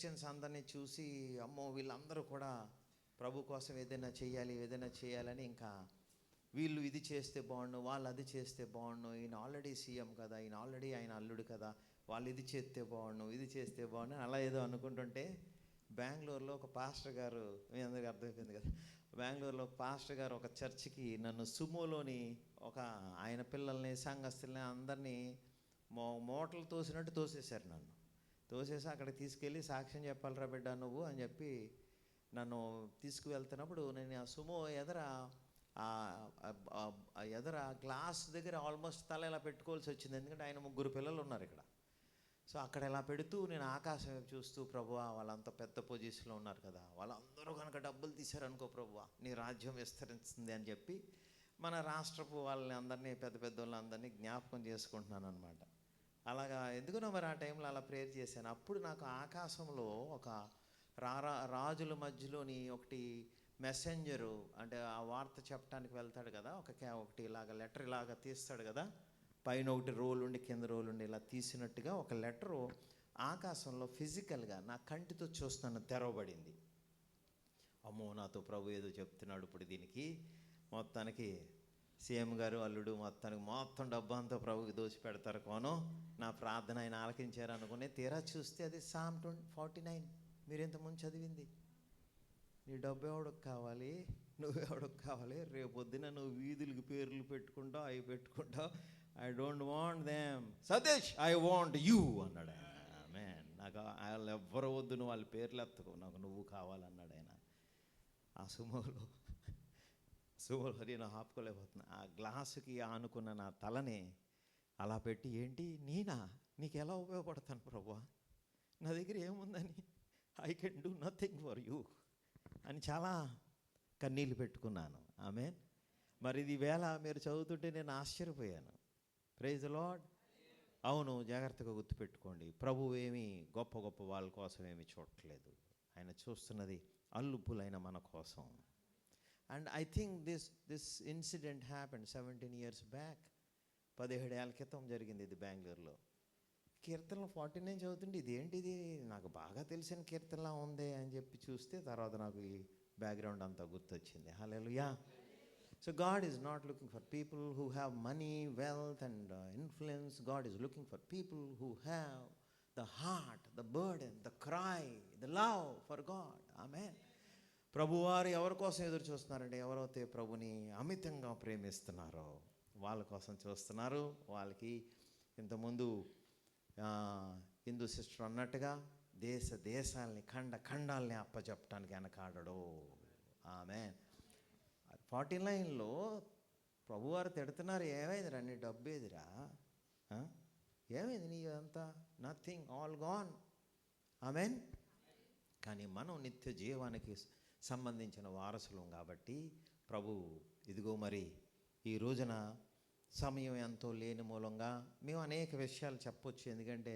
Christians అందరినీ చూసి అమ్మో వీళ్ళందరూ కూడా ప్రభు కోసం ఏదైనా చేయాలని ఇంకా వీళ్ళు ఇది చేస్తే బాగుండు, వాళ్ళు అది చేస్తే బాగుండు, ఈయన ఆల్రెడీ సీఎం కదా, ఈయన ఆల్రెడీ ఆయన అల్లుడు కదా, వాళ్ళు ఇది చేస్తే బాగుండు, ఇది చేస్తే బాగుండు అలా ఏదో అనుకుంటుంటే బెంగళూరులో ఒక పాస్టర్ గారు, మీ అందరికీ అర్థమైపోయింది కదా, బెంగళూరులో పాస్టర్ గారు ఒక చర్చికి నన్ను సుమోలోని ఒక ఆయన పిల్లల్ని సంఘస్థుల్ని అందరినీ మోటలు తోసినట్టు తోసేశారు. నన్ను తోసేసి అక్కడికి తీసుకెళ్ళి సాక్ష్యం చెప్పాలిరా బిడ్డ నువ్వు అని చెప్పి నన్ను తీసుకువెళ్తున్నప్పుడు నేను ఆ సుమో ఎదర గ్లాస్ దగ్గర ఆల్మోస్ట్ తల ఇలా పెట్టుకోవాల్సి వచ్చింది, ఎందుకంటే ఆయన 3 పిల్లలు ఉన్నారు ఇక్కడ. సో అక్కడ ఇలా పెడుతూ నేను ఆకాశం వైపు చూస్తూ, ప్రభువా వాళ్ళంతా పెద్ద పొజిషన్లో ఉన్నారు కదా, వాళ్ళందరూ కనుక డబ్బులు తీశారనుకో ప్రభువా నీ రాజ్యం విస్తరిస్తుంది అని చెప్పి మన రాష్ట్రపు వాళ్ళని అందరినీ పెద్ద వాళ్ళందరినీ జ్ఞాపకం చేసుకుంటున్నాను అనమాట. అలాగా ఎందుకునో మరి ఆ టైంలో అలా ప్రేయర్ చేశాను. అప్పుడు నాకు ఆకాశంలో ఒక రాజుల మధ్యలోని ఒకటి మెసెంజరు, అంటే ఆ వార్త చెప్పడానికి వెళ్తాడు కదా, ఒకటి ఇలాగ లెటర్ ఇలాగ తీస్తాడు కదా, పైన ఒకటి రోల్ ఉండి కింద రోల్ ఉండి ఇలా తీసినట్టుగా ఒక లెటరు ఆకాశంలో ఫిజికల్గా నా కంటితో చూస్తున్నాను తెరవబడింది. అమ్మో నాతో ప్రభు ఏదో చెప్తున్నాడు ఇప్పుడు దీనికి, మొత్తానికి సీఎం గారు అల్లుడు మొత్తం డబ్బు అంతా ప్రభుకి దోచి పెడతారు కోను, నా ప్రార్థన ఆయన ఆలకించారు అనుకునే తీరా చూస్తే అది Psalm 49 మీరు ఇంతకుముందు చదివింది. నీ డబ్బు ఎవడికి కావాలి, నువ్వెవడికి కావాలి, రేపొద్దున నువ్వు వీధులకి పేర్లు పెట్టుకుంటావు, అవి పెట్టుకుంటావు, I don't want them Satish, I want you అన్నాడు ఆయన. మ్యాన్ నాకు వాళ్ళు ఎవ్వరు వద్దు, నువ్వు వాళ్ళ పేర్లు ఎత్తుకో, నాకు నువ్వు కావాలన్నాడు ఆయన. ఆ సుమోలో నేను ఆపుకోలేకపోతున్నా. ఆ గ్లాసుకి ఆనుకున్న నా తలని అలా పెట్టి, ఏంటి నేనా, నీకు ఎలా ఉపయోగపడతాను ప్రభువా, నా దగ్గర ఏముందని, I can do nothing for you అని చాలా కన్నీళ్ళు పెట్టుకున్నాను. ఆమేన్. మరి ఇది వేళ మీరు చదువుతుంటే నేను ఆశ్చర్యపోయాను. Praise the Lord. అవును, జాగ్రత్తగా గుర్తుపెట్టుకోండి, ప్రభువు ఏమీ గొప్ప వాళ్ళ కోసం ఏమీ చూడట్లేదు, ఆయన చూస్తున్నది అల్లుపులైన మన కోసం. And I think this incident happened 17 years back. 17 ఏళ్ళ క్రితం జరిగింది ఇది బెంగళూరులో. కీర్తనలు 49 చదువుతుంటే ఇదేంటిది నాకు బాగా తెలిసిన కీర్తనలా ఉంది అని చెప్పి చూస్తే తర్వాత నాకు ఈ బ్యాక్గ్రౌండ్ అంతా గుర్తొచ్చింది. Hallelujah. So God is not looking for people who have money, wealth and influence. God is looking for people who have the heart, the burden, the cry, the love for God. Amen. ప్రభువారు ఎవరి కోసం ఎదురు చూస్తున్నారంటే, ఎవరైతే ప్రభుని అమితంగా ప్రేమిస్తున్నారో వాళ్ళ కోసం చూస్తున్నారు. వాళ్ళకి ఇంతకుముందు హిందూ సిస్టర్ అన్నట్టుగా దేశాలని ఖండాలని అప్పచెప్పటానికి వెనకాడడు. ఆమేన్. 49లో ప్రభువారు తిడుతున్నారు, ఏమైంది రా నీ డబ్బు ఏదిరా, ఏమైంది నీ అంతా, నథింగ్, ఆల్ గాన్. ఆమేన్. కానీ మనం నిత్య జీవానికి సంబంధించిన వారసులం కాబట్టి ప్రభు ఇదిగో మరి ఈ రోజున సమయం ఎంతో లేని మూలంగా మేము అనేక విషయాలు చెప్పొచ్చు, ఎందుకంటే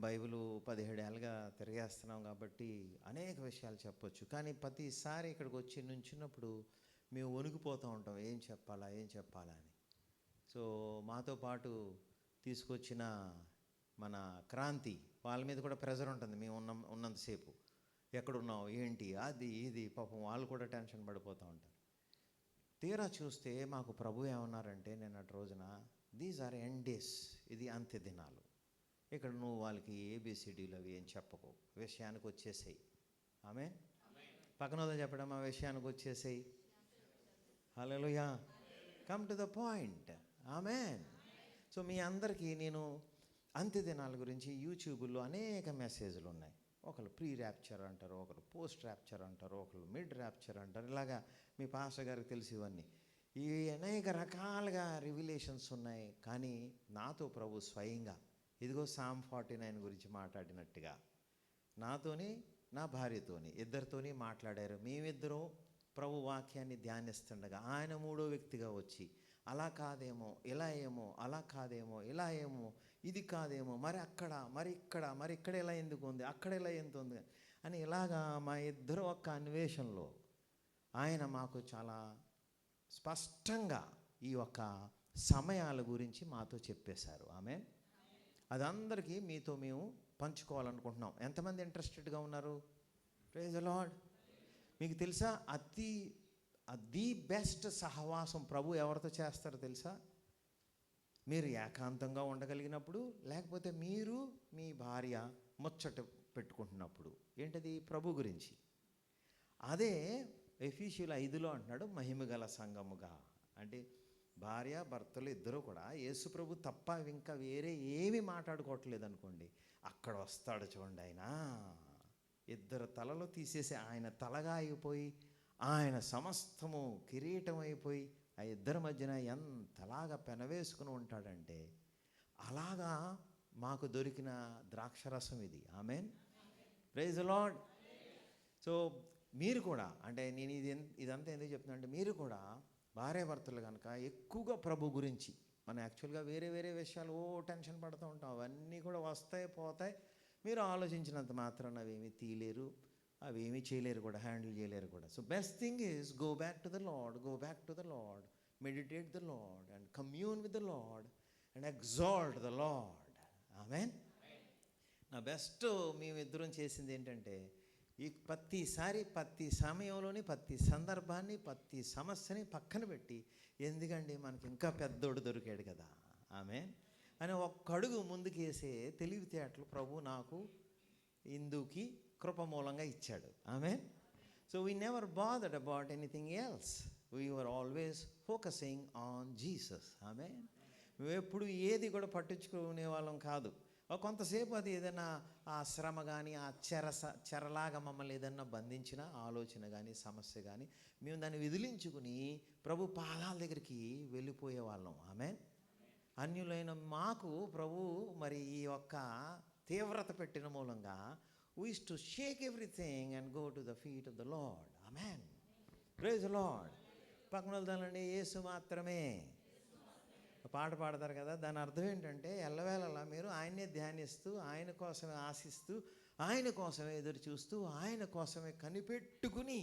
బైబిల్ 17 ఏళ్ళుగా తిరిగేస్తున్నాం కాబట్టి అనేక విషయాలు చెప్పొచ్చు. కానీ ప్రతిసారి ఇక్కడికి వచ్చి నుంచినప్పుడు మేము వణికిపోతూ ఉంటాం, ఏం చెప్పాలా అని. సో మాతో పాటు తీసుకొచ్చిన మన క్రాంతి వాళ్ళ మీద కూడా ప్రెజర్ ఉంటుంది, మేము ఉన్నంతసేపు ఎక్కడున్నావు ఏంటి అది ఇది, పాపం వాళ్ళు కూడా టెన్షన్ పడిపోతూ ఉంటారు. తీరా చూస్తే మాకు ప్రభు ఏమన్నారంటే నిన్నటి రోజున, దీస్ ఆర్ ఎండ్ డేస్, ఇది అంత్య దినాలు, ఇక్కడ నువ్వు వాళ్ళకి ABCDలు అవి ఏం చెప్పకు, విషయానికి వచ్చేసేయి. ఆమేన్. పక్కనోదో చెప్పడం, ఆ విషయానికి వచ్చేసేయి. Hallelujah. Come to the point. Amen. So మీ అందరికీ నేను అంత్య దినాల గురించి యూట్యూబ్లో అనేక మెసేజ్లు ఉన్నాయి. ఒకరు ప్రీ ర్యాప్చర్ అంటారు, ఒకరు పోస్ట్ ర్యాప్చర్ అంటారు, ఒకరు మిడ్ ర్యాప్చర్ అంటారు. ఇలాగా మీ పాస్టర్ గారికి తెలిసి ఇవన్నీ ఈ అనేక రకాలుగా రివిలేషన్స్ ఉన్నాయి. కానీ నాతో ప్రభు స్వయంగా ఇదిగో Psalm 49 గురించి మాట్లాడినట్టుగా నాతోని నా భార్యతోని ఇద్దరితోని మాట్లాడారు. మేమిద్దరం ప్రభు వాక్యాన్ని ధ్యానిస్తుండగా ఆయన 3వ వ్యక్తిగా వచ్చి అలా కాదేమో ఇలా ఏమో, అలా కాదేమో ఇలా ఏమో, ఇది కాదేమో, మరి అక్కడ మరి ఇక్కడ ఎలా ఎందుకు ఉంది, అక్కడ ఎలా ఎంత ఉంది అని ఇలాగా మా ఇద్దరు ఒక్క అన్వేషణలో ఆయన మాకు చాలా స్పష్టంగా ఈ యొక్క సమయాల గురించి మాతో చెప్పేశారు. ఆమేన్. అదందరికీ మీతో మేము పంచుకోవాలనుకుంటున్నాం. ఎంతమంది ఇంట్రెస్టెడ్గా ఉన్నారు? Praise the Lord. మీకు తెలుసా ది బెస్ట్ సహవాసం ప్రభు ఎవరితో చేస్తారో తెలుసా? మీరు ఏకాంతంగా ఉండగలిగినప్పుడు, లేకపోతే మీరు మీ భార్య ముచ్చట పెట్టుకుంటున్నప్పుడు. ఏంటది? ప్రభు గురించి. అదే ఎఫెసీయుల 5లో అంటున్నాడు, మహిమగల సంఘముగా. అంటే భార్య భర్తలు ఇద్దరూ కూడా యేసు ప్రభు తప్ప ఇంకా వేరే ఏమీ మాట్లాడుకోవట్లేదు అనుకోండి, అక్కడ వస్తాడు చూడండి ఆయన. ఇద్దరు తలలు తీసేసి ఆయన తలగా అయిపోయి, ఆయన సమస్తము కిరీటం అయిపోయి, ఆ ఇద్దరి మధ్యన ఎంతలాగా పెనవేసుకుని ఉంటాడంటే, అలాగా మాకు దొరికిన ద్రాక్షరసం ఇది. Amen. Praise the Lord. So మీరు కూడా, అంటే నేను ఇదంతా ఎందుకు చెప్తున్నా అంటే, మీరు కూడా భార్యాభర్తలు కనుక ఎక్కువగా ప్రభు గురించి, మనం యాక్చువల్గా వేరే వేరే విషయాలు టెన్షన్ పడుతూ ఉంటాం, అవన్నీ కూడా వస్తాయి పోతాయి. మీరు ఆలోచించినంత మాత్రాన అవేమీ తీయలేరు, అవేమీ చేయలేరు కూడా, హ్యాండిల్ చేయలేరు కూడా. So best thing is go back to the Lord, go back to the Lord, meditate the Lord and commune with the Lord and exalt the Lord. Amen. నా బెస్ట్ మేమిద్దరం చేసింది ఏంటంటే, ఈ ప్రతిసారి ప్రతి సమయంలోని ప్రతి సందర్భాన్ని ప్రతి సమస్యని పక్కన పెట్టి, ఎందుకండి మనకి ఇంకా పెద్దోడు దొరికాడు కదా ఆమేన్ అని ఒక్క అడుగు ముందుకేసే తెలివితేటలు ప్రభు నాకు ఇందుకి కృప మూలంగా ఇచ్చాడు. Amen. So we never bothered about anything else, we were always focusing on Jesus. Amen. మేము ఎప్పుడు ఏది కూడా పట్టించుకునే వాళ్ళం కాదు. కొంతసేపు అది ఏదైనా ఆ శ్రమ కానీ, ఆ చెరలాగా మమ్మల్ని ఏదన్నా బంధించిన ఆలోచన కానీ, సమస్య కానీ, మేము దాన్ని విదిలించుకుని ప్రభు పాదాల దగ్గరికి వెళ్ళిపోయే వాళ్ళం. ఆమేన్. అన్యులైన మాకు ప్రభు మరి ఈ యొక్క తీవ్రత పెట్టిన మూలంగా we used to shake everything and go to the feet of the Lord. Amen. Praise the Lord. పక్కన వెళ్తానండి, యేసు మాత్రమే పాట పాడతారు కదా, దాని అర్థం ఏంటంటే ఎల్లవేళలా మీరు ఆయన్నే ధ్యానిస్తూ, ఆయన కోసమే ఆశిస్తూ, ఆయన కోసమే ఎదురు చూస్తూ, ఆయన కోసమే కనిపెట్టుకుని,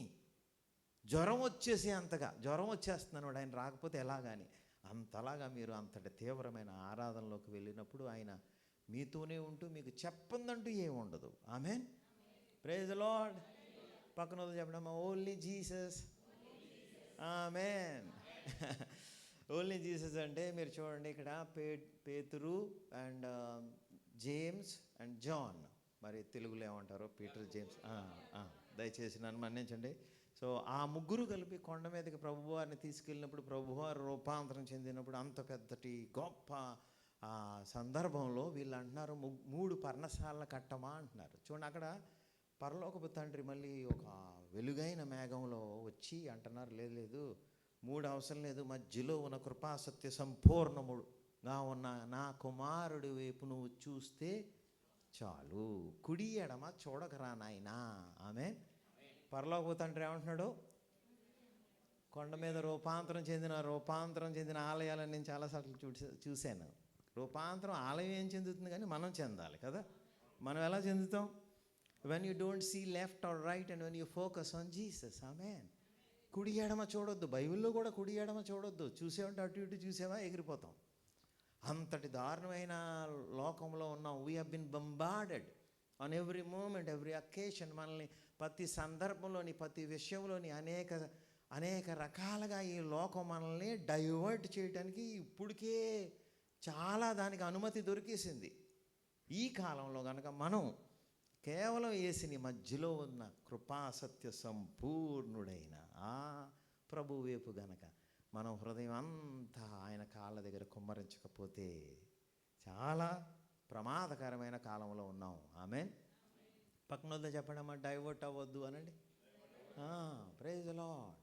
జ్వరం వచ్చేసి అంతగా జ్వరం వచ్చేస్తున్నాడు ఆయన రాకపోతే ఎలాగాని అంతలాగా మీరు అంతటి తీవ్రమైన ఆరాధనలోకి వెళ్ళినప్పుడు ఆయన మీతోనే ఉంటూ మీకు చెప్పందంటూ ఏమి ఉండదు. ఆమేన్. Praise the Lord. పక్కన చెప్పడమ్మా, only Jesus. Amen. Only Jesus అంటే మీరు చూడండి, ఇక్కడ పేతురు అండ్ జేమ్స్ అండ్ జాన్, మరి తెలుగులో ఏమంటారో పీటర్ జేమ్స్, దయచేసి నన్ను మన్నించండి. సో ఆ ముగ్గురు కలిపి కొండ మీదకి ప్రభువారిని తీసుకెళ్ళినప్పుడు, ప్రభువారు రూపాంతరం చెందినప్పుడు, అంత పెద్దటి గొప్ప సందర్భంలో వీళ్ళు అంటున్నారు, 3 పర్ణశాలను కట్టమా అంటున్నారు. చూడండి, అక్కడ పరలోకపు తండ్రి మళ్ళీ ఒక వెలుగైన మేఘంలో వచ్చి అంటున్నారు, లేదు 3 అవసరం లేదు, మధ్యలో ఉన్న కృపాసత్య సంపూర్ణముగా ఉన్న నా కుమారుడి వైపు నువ్వు చూస్తే చాలు, కుడి ఎడమ చూడకరా నాయనా. ఆమె పరలోక తండ్రి ఏమంటున్నాడు? కొండ మీద రూపాంతరం చెందిన ఆలయాలను నేను చాలాసార్లు చూశాను. రూపాంతరం ఆలయం ఏం చెందుతుంది, కానీ మనం చెందాలి కదా. మనం ఎలా చెందుతాం? When you don't see left or right and when you focus on Jesus. Amen. కుడి ఎడమ చూడొద్దు, బైబిల్లో కూడా కుడి ఎడమ చూడొద్దు. చూసేవంటే అటు ఇటు చూసేవా ఎగిరిపోతాం. అంతటి దారుణమైన లోకంలో ఉన్నాం. We have been bombarded on every moment, every occasion. మనల్ని ప్రతి సందర్భంలోని, ప్రతి విషయంలోని అనేక రకాలుగా ఈ లోకం మనల్ని డైవర్ట్ చేయడానికి ఇప్పటికే చాలా దానికి అనుమతి దొరికేసింది. ఈ కాలంలో కనుక మనం కేవలం యేసుని మధ్యలో ఉన్న కృపాసత్య సంపూర్ణుడైన ఆ ప్రభు వైపు గనక మనం హృదయం అంతా ఆయన కాళ్ళ దగ్గర కుమ్మరించకపోతే చాలా ప్రమాదకరమైన కాలంలో ఉన్నాం. ఆమేన్. పక్కన వద్ద చెప్పండమ్మా, డైవర్ట్ అవ్వద్దు అనండి. Praise the Lord.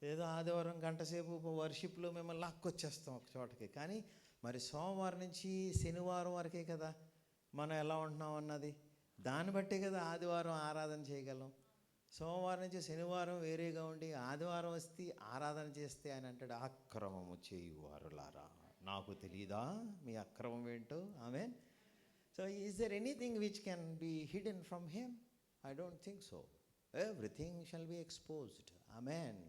ఏదో ఆదివారం గంట సేపు వర్షిప్లో మిమ్మల్ని లాక్కొచ్చేస్తాం ఒక చోటకి, కానీ మరి సోమవారం నుంచి శనివారం వరకే కదా మనం ఎలా ఉంటున్నాం అన్నది, దాన్ని బట్టే కదా ఆదివారం ఆరాధన చేయగలం. సోమవారం నుంచి శనివారం వేరేగా ఉండి ఆదివారం వస్తే ఆరాధన చేస్తే ఆయన అంటాడు, అక్రమము చేయువారులారా నాకు తెలీదా మీ అక్రమం ఏంటో. Amen. So is there anything which can be hidden from him? I don't think so. Everything shall be exposed. Amen.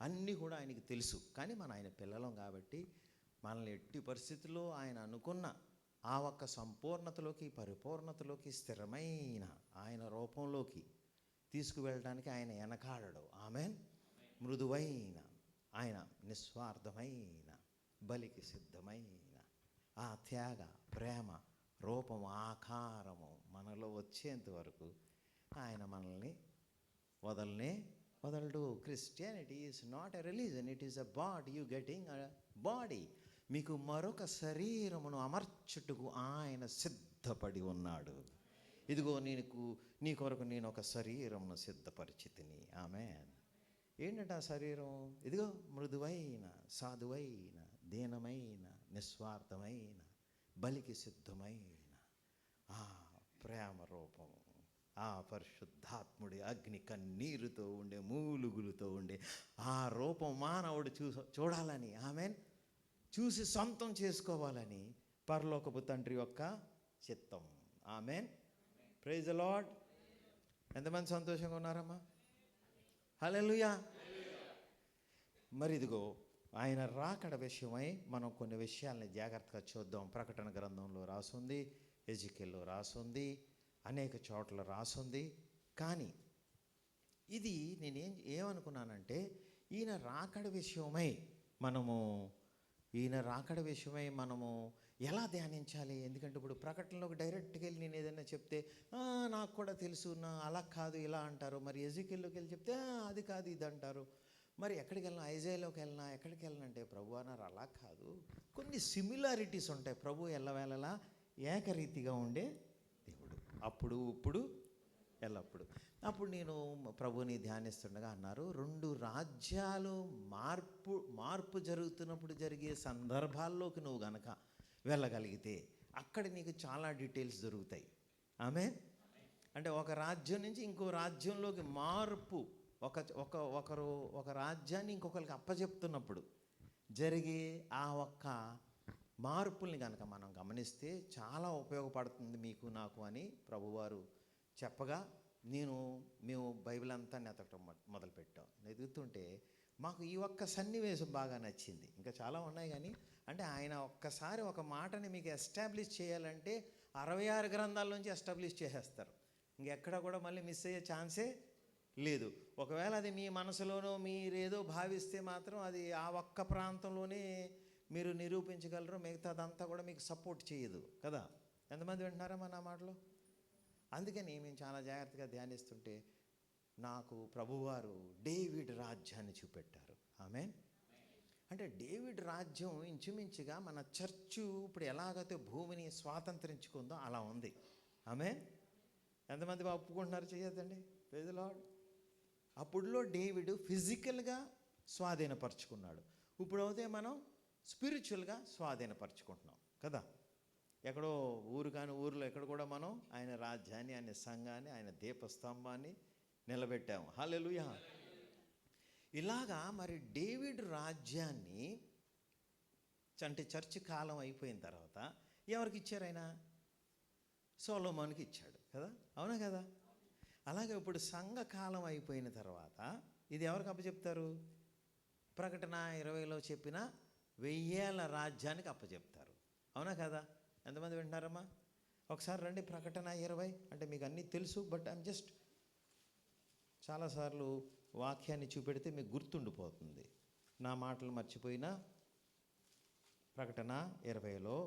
అన్నీ కూడా ఆయనకి తెలుసు, కానీ మన ఆయన పిల్లలం కాబట్టి మనల్ని ఎట్టి పరిస్థితుల్లో ఆయన అనుకున్న ఆ ఒక్క సంపూర్ణతలోకి, పరిపూర్ణతలోకి, స్థిరమైన ఆయన రూపంలోకి తీసుకువెళ్ళడానికి ఆయన వెనకాడడు. ఆమేన్. మృదువైన ఆయన నిస్వార్థమైన బలికి సిద్ధమైన ఆ త్యాగ, ప్రేమ, రూపము, ఆకారము మనలో వచ్చేంత వరకు ఆయన మనల్ని వదలడు. Christianity is not a religion, it is a body. You getting a body. మీకు మరొక శరీరమును అమర్చుటకు ఆయన సిద్ధపడి ఉన్నాడు. ఇదిగో నీ కొరకు నేను ఒక శరీరమును సిద్ధపరిచితిని. ఆమేన్. ఏంటంటే ఆ శరీరం? ఇదిగో మృదువైన, సాధువైన, దీనమైన, నిస్వార్థమైన, బలికి సిద్ధమైన ఆ ప్రేమ రూపము, ఆ పరిశుద్ధాత్ముడి అగ్ని కన్నీరుతో ఉండే, మూలుగులతో ఉండే ఆ రూపం మానవుడు చూడాలని, ఆమేన్, చూసి సొంతం చేసుకోవాలని పరలోకపు తండ్రి యొక్క చిత్తం. ఆమేన్. Praise the Lord. ఎంతమంది సంతోషంగా ఉన్నారమ్మా? హల్లెలూయా. మరి ఇదిగో ఆయన రాకడ విషయమై మనం కొన్ని విషయాల్ని జాగ్రత్తగా చూద్దాం. ప్రకటన గ్రంథంలో రాసుంది, ఎజికెల్లో రాసుంది, అనేక చోట్ల రాసుంది. కానీ ఇది ఏమనుకున్నానంటే ఈయన రాకడ విషయమై మనము ఎలా ధ్యానించాలి? ఎందుకంటే ఇప్పుడు ప్రకటనలోకి డైరెక్ట్గా వెళ్ళి నేను ఏదైనా చెప్తే నాకు కూడా తెలుసు, అలా కాదు ఇలా అంటారు. మరి ఎజికెల్లోకి వెళ్ళి చెప్తే అది కాదు ఇది అంటారు. మరి ఎక్కడికి వెళ్ళినా, ఐజాయాలోకి వెళ్ళినా, ఎక్కడికి వెళ్ళినంటే ప్రభు అన్నారు అలా కాదు, కొన్ని సిమిలారిటీస్ ఉంటాయి. ప్రభు ఎల్లవేళలా ఏకరీతిగా ఉండే దేవుడు, అప్పుడు ఇప్పుడు ఎల్లప్పుడు. అప్పుడు నేను ప్రభుని ధ్యానిస్తుండగా అన్నారు, 2 రాజ్యాలు మార్పు జరుగుతున్నప్పుడు జరిగే సందర్భాల్లోకి నువ్వు గనక వెళ్ళగలిగితే అక్కడ నీకు చాలా డీటెయిల్స్ దొరుకుతాయి. ఆమేన్. అంటే ఒక రాజ్యం నుంచి ఇంకో రాజ్యంలోకి మార్పు, ఒక రాజ్యాన్ని ఇంకొకరికి అప్పచెప్తున్నప్పుడు జరిగే ఆ ఒక్క మార్పుల్ని కనుక మనం గమనిస్తే చాలా ఉపయోగపడుతుంది మీకు నాకు అని ప్రభువారు చెప్పగా మేము బైబిల్ అంతా ఎతకటం మొదలుపెట్టాం. ఎదుగుతుంటే మాకు ఈ ఒక్క సన్నివేశం బాగా నచ్చింది. ఇంకా చాలా ఉన్నాయి కానీ అంటే ఆయన ఒక్కసారి ఒక మాటని మీకు ఎస్టాబ్లిష్ చేయాలంటే 66 గ్రంథాల నుంచి ఎస్టాబ్లిష్ చేసేస్తారు. ఇంకెక్కడ కూడా మళ్ళీ మిస్ అయ్యే ఛాన్సే లేదు. ఒకవేళ అది మీ మనసులోనో మీరేదో భావిస్తే మాత్రం అది ఆ ఒక్క ప్రాంతంలోనే మీరు నిరూపించగలరు, మిగతాదంతా కూడా మీకు సపోర్ట్ చేయదు కదా. ఎంతమంది వింటున్నారమ్మా నా మాటలు? అందుకని మేము చాలా జాగ్రత్తగా ధ్యానిస్తుంటే నాకు ప్రభువారు డేవిడ్ రాజ్యాన్ని చూపెట్టారు. ఆమేన్. అంటే డేవిడ్ రాజ్యం ఇంచుమించుగా మన చర్చు ఇప్పుడు ఎలాగైతే భూమిని స్వాతంత్రించుకుందో అలా ఉంది. ఆమేన్. ఎంతమంది ఒప్పుకుంటున్నారు? చేయొద్దండి. Praise the Lord. అప్పుడులో డేవిడ్ ఫిజికల్గా స్వాధీనపరుచుకున్నాడు. ఇప్పుడు అయితే మనం స్పిరిచువల్గా స్వాధీనపరుచుకుంటున్నాం కదా. ఎక్కడో ఊర్లో ఎక్కడ కూడా మనం ఆయన రాజ్యాన్ని, ఆయన సంఘాన్ని, ఆయన దీపస్తంభాన్ని నిలబెట్టాము. హల్లెలూయా. ఇలాగా మరి డేవిడ్ రాజ్యాన్ని అంటే చర్చి కాలం అయిపోయిన తర్వాత ఎవరికి ఇచ్చారు? ఆయన సొలొమోనుకి ఇచ్చాడు కదా. అవునా కదా. అలాగే ఇప్పుడు సంఘకాలం అయిపోయిన తర్వాత ఇది ఎవరికి అప్పచెప్తారు? ప్రకటన 20లో చెప్పిన 1000 ఏళ్ల రాజ్యానికి అప్పచెప్తారు. అవునా కదా. ఎంతమంది వింటున్నారమ్మా? ఒకసారి రండి. ప్రకటన 20 అంటే మీకు అన్నీ తెలుసు, బట్ ఐమ్ జస్ట్ చాలాసార్లు వాక్యాన్ని చూపెడితే మీకు గుర్తుండిపోతుంది. నా మాటలు మర్చిపోయినా ప్రకటన 20లో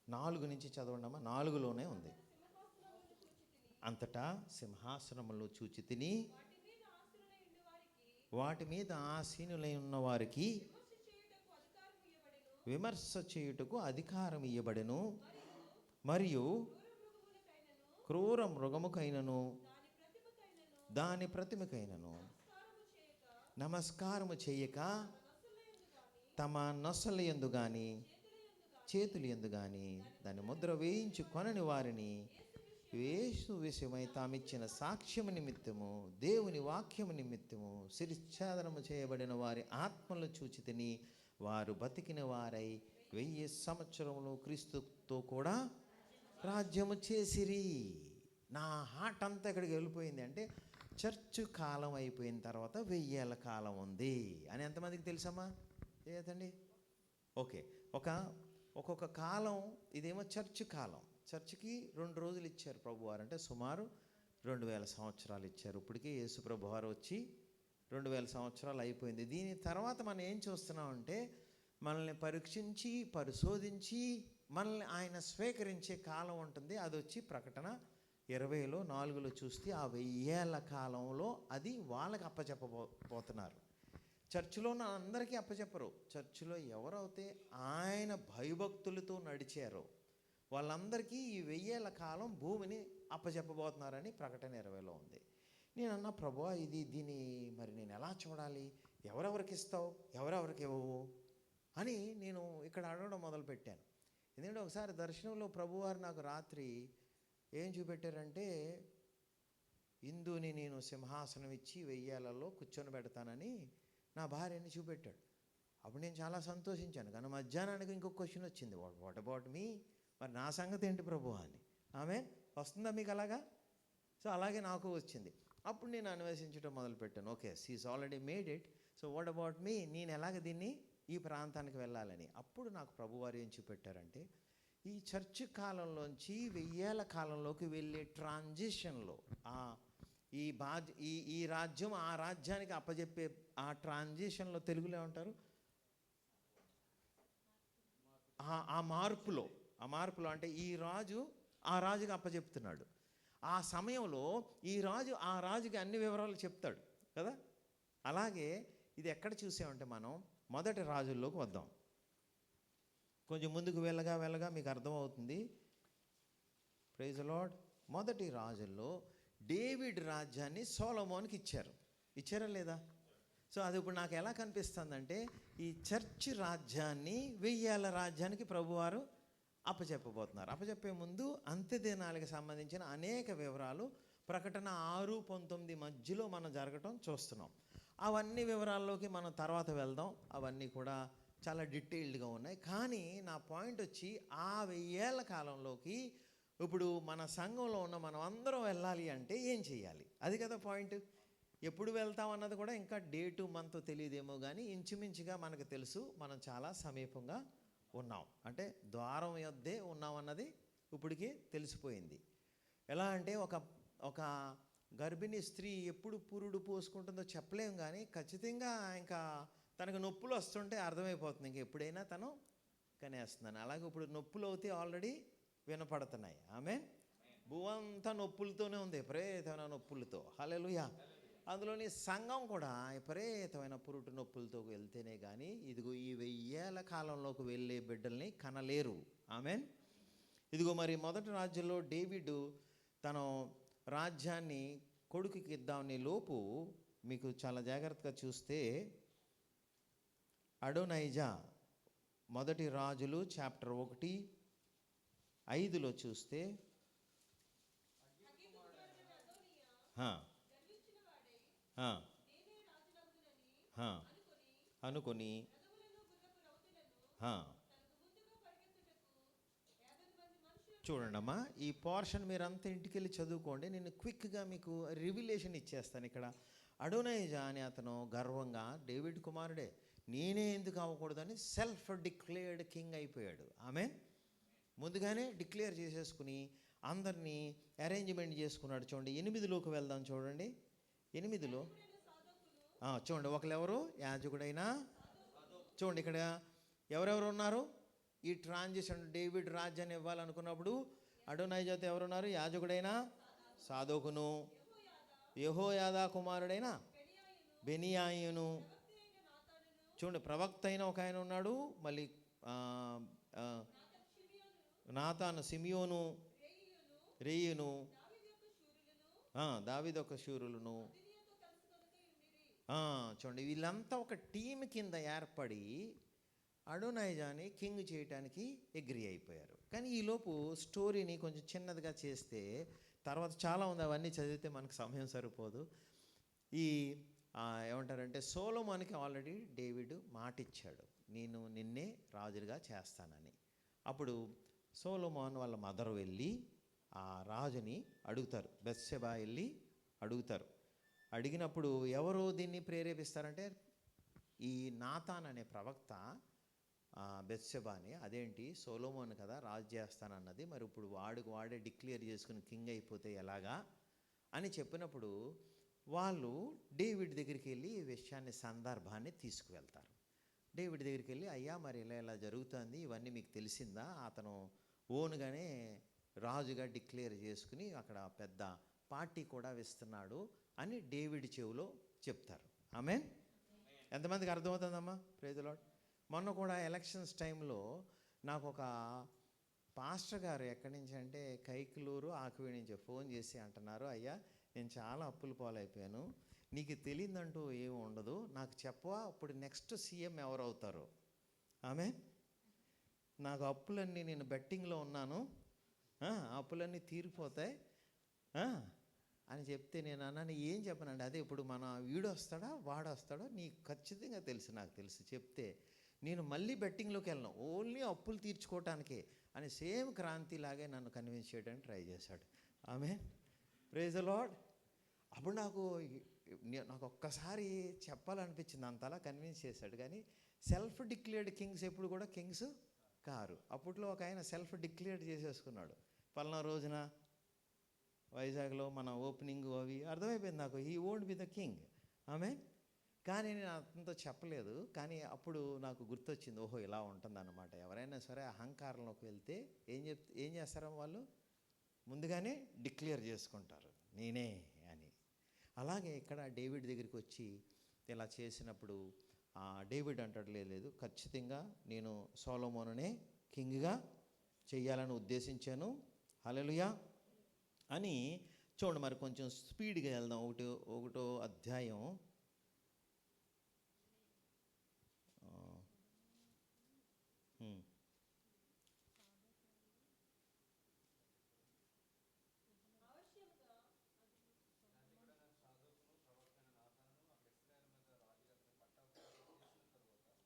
4 నుంచి చదవండమ్మా. 4లోనే ఉంది. అంతటా సింహాసనములు చూచి తిని వాటి మీద ఆసీనులై ఉన్న వారికి విమర్శ చేయుటకు అధికారం ఇయ్యబడెను. మరియు క్రూర మృగముకైనను దాని ప్రతిమకైనను నమస్కారము చేయక తమ నొసల యందు గాని చేతులు యందు గాని దాని ముద్ర వేయించు కొనని వారిని యేసు విషయమై తామిచ్చిన సాక్ష్యము నిమిత్తము దేవుని వాక్యము నిమిత్తము శిరచ్ఛేదనము చేయబడిన వారి ఆత్మలు చూచి తిని వారు బతికిన వారై 1000 సంవత్సరములు క్రీస్తుతో కూడా రాజ్యము చేసిరి. నా హార్ట్ అంతా ఇక్కడికి వెళ్ళిపోయింది. అంటే చర్చ్ కాలం అయిపోయిన తర్వాత 1000 ఏళ్ళ కాలం ఉంది అని ఎంతమందికి తెలుసమ్మా? ఏదండి? ఓకే. ఒక్కొక్క కాలం, ఇదేమో చర్చ్ కాలం. చర్చ్కి 2 రోజులు ఇచ్చారు ప్రభువారు, అంటే సుమారు 2000 సంవత్సరాలు ఇచ్చారు. ఇప్పటికీ యేసు ప్రభువారు వచ్చి 2000 సంవత్సరాలు అయిపోయింది. దీని తర్వాత మనం ఏం చూస్తున్నామంటే, మనల్ని పరీక్షించి పరిశోధించి మనల్ని ఆయన స్వీకరించే కాలం ఉంటుంది. అది వచ్చి ప్రకటన 20లో 4లో చూస్తే ఆ 1000 ఏళ్ళ కాలంలో అది వాళ్ళకి అప్పచెప్పబోతున్నారు. చర్చిలో ఉన్న అందరికీ అప్పచెప్పరు. చర్చిలో ఎవరైతే ఆయన భయభక్తులతో నడిచారో వాళ్ళందరికీ ఈ 1000 ఏళ్ళ కాలం భూమిని అప్పచెప్పబోతున్నారని ప్రకటన 20లో ఉంది. నేను అన్నా, ప్రభువా దీన్ని మరి నేను ఎలా చూడాలి? ఎవరెవరికి ఇస్తావు, ఎవరెవరికి ఇవ్వవు అని నేను ఇక్కడ అడగడం మొదలుపెట్టాను. ఎందుకంటే ఒకసారి దర్శనంలో ప్రభువారు నాకు రాత్రి ఏం చూపెట్టారంటే, ఇందుని నేను సింహాసనం ఇచ్చి 1000 ఏళ్లలో కూర్చొని పెడతానని నా భార్యని చూపెట్టాడు. అప్పుడు నేను చాలా సంతోషించాను. కానీ మధ్యాహ్నానికి ఇంకొక క్వశ్చన్ వచ్చింది, వాట్ అబౌట్ మీ? మరి నా సంగతి ఏంటి ప్రభు అని. ఆమె వస్తుందా మీకు అలాగా? సో అలాగే నాకు వచ్చింది. అప్పుడు నేను అన్వేషించడం మొదలుపెట్టాను. Okay, she's already made it, so what about me? నేను ఎలాగ దీన్ని ఈ ప్రాంతానికి వెళ్ళాలని. అప్పుడు నాకు ప్రభువారు ఏం చూపెట్టారంటే, ఈ చర్చ్ కాలంలోంచి 1000 ఏళ్ళ కాలంలోకి వెళ్ళే ట్రాన్జిషన్లో ఈ రాజ్యం ఆ రాజ్యానికి అప్పచెప్పే ఆ ట్రాన్జిషన్లో తెలుగులో ఏమంటారు? ఆ మార్పులో అంటే ఈ రాజు ఆ రాజుకి అప్పచెప్తున్నాడు. ఆ సమయంలో ఈ రాజు ఆ రాజుకి అన్ని వివరాలు చెప్తాడు కదా. అలాగే ఇది ఎక్కడ చూసామంటే, మనం మొదటి రాజుల్లోకి వద్దాం. కొంచెం ముందుకు వెళ్ళగా మీకు అర్థమవుతుంది. Praise the Lord. మొదటి రాజుల్లో డేవిడ్ రాజ్యాన్ని సొలొమోన్కి ఇచ్చారా లేదా? సో అది ఇప్పుడు నాకు ఎలా కనిపిస్తుందంటే, ఈ చర్చ్ రాజ్యాన్ని 1000 ఏళ్ళ రాజ్యానికి ప్రభువారు అప్పచెప్పబోతున్నారు. అప్పచెప్పే ముందు అంత్యదినాలకు సంబంధించిన అనేక వివరాలు ప్రకటన 6-19 మధ్యలో మనం జరగటం చూస్తున్నాం. అవన్నీ వివరాల్లోకి మనం తర్వాత వెళ్దాం. అవన్నీ కూడా చాలా డీటెయిల్డ్గా ఉన్నాయి. కానీ నా పాయింట్ వచ్చి, ఆ 1000 ఏళ్ళ కాలంలోకి ఇప్పుడు మన సంఘంలో ఉన్న మనం అందరం వెళ్ళాలి అంటే ఏం చేయాలి? అది కదా పాయింట్. ఎప్పుడు వెళ్తాం అన్నది కూడా ఇంకా డేటు మంత్ తెలియదేమో, కానీ ఇంచుమించుగా మనకు తెలుసు మనం చాలా సమీపంగా ఉన్నాం. అంటే ద్వారం యొద్దే ఉన్నాం అన్నది ఇప్పటికీ తెలిసిపోయింది. ఎలా అంటే, ఒక గర్భిణీ స్త్రీ ఎప్పుడు పురుడు పోసుకుంటుందో చెప్పలేం, కానీ ఖచ్చితంగా ఇంకా తనకు నొప్పులు వస్తుంటే అర్థమైపోతుంది ఇంక ఎప్పుడైనా తను కనేస్తుందని. అలాగే ఇప్పుడు నొప్పులు అవుతే ఆల్రెడీ వినపడుతున్నాయి. ఆమె భూమంతా నొప్పులతోనే ఉంది, విపరీతమైన నొప్పులతో. హల్లెలూయా. అందులోని సంఘం కూడా విపరీతమైన పురుటు నొప్పులతో వెళ్తేనే కానీ ఇదిగో ఈ 1000 ఏళ్ళ కాలంలోకి వెళ్ళే బిడ్డల్ని కనలేరు. ఆమెన్. ఇదిగో మరి మొదటి రాజ్యంలో డేవిడ్ తన రాజ్యాన్ని కొడుకుకి ఇద్దామని లోపు మీకు చాలా జాగ్రత్తగా చూస్తే, అడోనైజా మొదటి రాజులు చాప్టర్ 1:5లో చూస్తే, అనుకొని చూడండమ్మా, ఈ పోర్షన్ మీరంతా ఇంటికి వెళ్ళి చదువుకోండి. నేను క్విక్గా మీకు రివిలేషన్ ఇచ్చేస్తాను. ఇక్కడ అడోనైజా అని అతను గర్వంగా డేవిడ్ కుమారుడే, నేనే ఎందుకు అవ్వకూడదని సెల్ఫ్ డిక్లేర్డ్ కింగ్ అయిపోయాడు. ఆమె ముందుగానే డిక్లేర్ చేసేసుకుని అందరినీ అరేంజ్మెంట్ చేసుకున్నాడు. చూడండి 8లోకి వెళ్దాం. చూడండి 8లో చూడండి, ఒకరెవరు? యాజకుడైనా. చూడండి ఇక్కడ ఎవరెవరు ఉన్నారు? ఈ ట్రాన్జిషన్ డేవిడ్ రాజ్యాన్ని ఇవ్వాలనుకున్నప్పుడు అడోనైజాతో ఎవరున్నారు? యాజకుడైన సాదోకును, యెహోయాదా కుమారుడైన బెనియాయును. చూడండి ప్రవక్త అయిన ఒక ఆయన ఉన్నాడు. మళ్ళీ నాతాను, సిమియోను, రేయును, దావీదొక శూరులను. చూడండి వీళ్ళంతా ఒక టీం కింద ఏర్పడి అడోనైజాని కింగ్ చేయటానికి అగ్రీ అయిపోయారు. కానీ ఈలోపు స్టోరీని కొంచెం చిన్నదిగా చేస్తే తర్వాత చాలా ఉంది, అవన్నీ చదివితే మనకు సమయం సరిపోదు. ఏమంటారంటే, సొలొమోనుకి ఆల్రెడీ డేవిడ్ మాట ఇచ్చాడు, నేను నిన్నే రాజుగా చేస్తానని. అప్పుడు సొలొమోన్ వాళ్ళ మదర్ వెళ్ళి ఆ రాజుని అడుగుతారు, బత్షెబ వెళ్ళి అడుగుతారు, అడిగినప్పుడు ఎవరు దీన్ని ప్రేరేపిస్తారంటే ఈ నాతాన్ అనే ప్రవక్త బెత్షెబాని, అదేంటి సొలొమోను కదా రాజు చేస్తానన్నది, మరి ఇప్పుడు వాడే డిక్లేర్ చేసుకుని కింగ్ అయిపోతే ఎలాగా అని చెప్పినప్పుడు వాళ్ళు డేవిడ్ దగ్గరికి వెళ్ళి ఈ విషయాన్ని సందర్భాన్ని తీసుకువెళ్తారు. డేవిడ్ దగ్గరికి వెళ్ళి, అయ్యా మరి ఇలా జరుగుతుంది, ఇవన్నీ మీకు తెలిసిందా, అతను ఓన్గానే రాజుగా డిక్లేర్ చేసుకుని అక్కడ పెద్ద పార్టీ కూడా వేస్తున్నాడు అని డేవిడ్ చెవిలో చెప్తారు. ఆమేన్. ఎంతమందికి అర్థమవుతుందమ్మా? Praise the lord. మొన్న కూడా ఎలక్షన్స్ టైంలో నాకు ఒక పాస్టర్ గారు ఎక్కడి నుంచి అంటే కైకలూరు ఆకువీ నుంచి ఫోన్ చేసి అంటున్నారు, అయ్యా నేను చాలా అప్పుల పాలైపోయాను, నీకు తెలియదంటూ ఏమి ఉండదు, నాకు చెప్పవా ఇప్పుడు నెక్స్ట్ సీఎం ఎవరు అవుతారు? ఆమేన్. నాకు అప్పులన్నీ, నేను బెట్టింగ్లో ఉన్నాను, అప్పులన్నీ తీరిపోతాయి అని చెప్తే నేను అన్నాను, ఏం చెప్పనండి, అదే ఇప్పుడు మన వీడు వస్తాడా వాడు వస్తాడో నీకు ఖచ్చితంగా తెలుసు, నాకు తెలుసు, చెప్తే నేను మళ్ళీ బెట్టింగ్లోకి వెళ్ళను, ఓన్లీ అప్పులు తీర్చుకోవటానికే అని సేమ్ క్రాంతిలాగే నన్ను కన్విన్స్ చేయడానికి ట్రై చేశాడు. ఆమేన్. Praise the Lord. అప్పుడు నాకు ఒక్కసారి చెప్పాలనిపించింది, అంతలా కన్విన్స్ చేశాడు. కానీ సెల్ఫ్ డిక్లేర్డ్ కింగ్స్ ఎప్పుడు కూడా కింగ్స్ కారు. అప్పట్లో ఒక ఆయన సెల్ఫ్ డిక్లేర్డ్ చేసేసుకున్నాడు, పలానా రోజున వైజాగ్లో మన ఓపెనింగ్ అవి, అర్థమైపోయింది నాకు, he won't be the king. ఆమె కానీ నేను అతనితో చెప్పలేదు. కానీ అప్పుడు నాకు గుర్తొచ్చింది, ఓహో ఇలా ఉంటుందన్నమాట. ఎవరైనా సరే అహంకారంలోకి వెళ్తే ఏం చేస్తారో వాళ్ళు ముందుగానే డిక్లేర్ చేసుకుంటారు నేనే అని. అలాగే ఇక్కడ డేవిడ్ దగ్గరికి వచ్చి ఇలా చేసినప్పుడు డేవిడ్ అంటాడు, లేదు ఖచ్చితంగా నేను సొలొమోనునే కింగ్గా చెయ్యాలని ఉద్దేశించాను, హల్లెలూయా అని. చూడండి మరి కొంచెం స్పీడ్గా వెళ్దాం. ఒకటో అధ్యాయం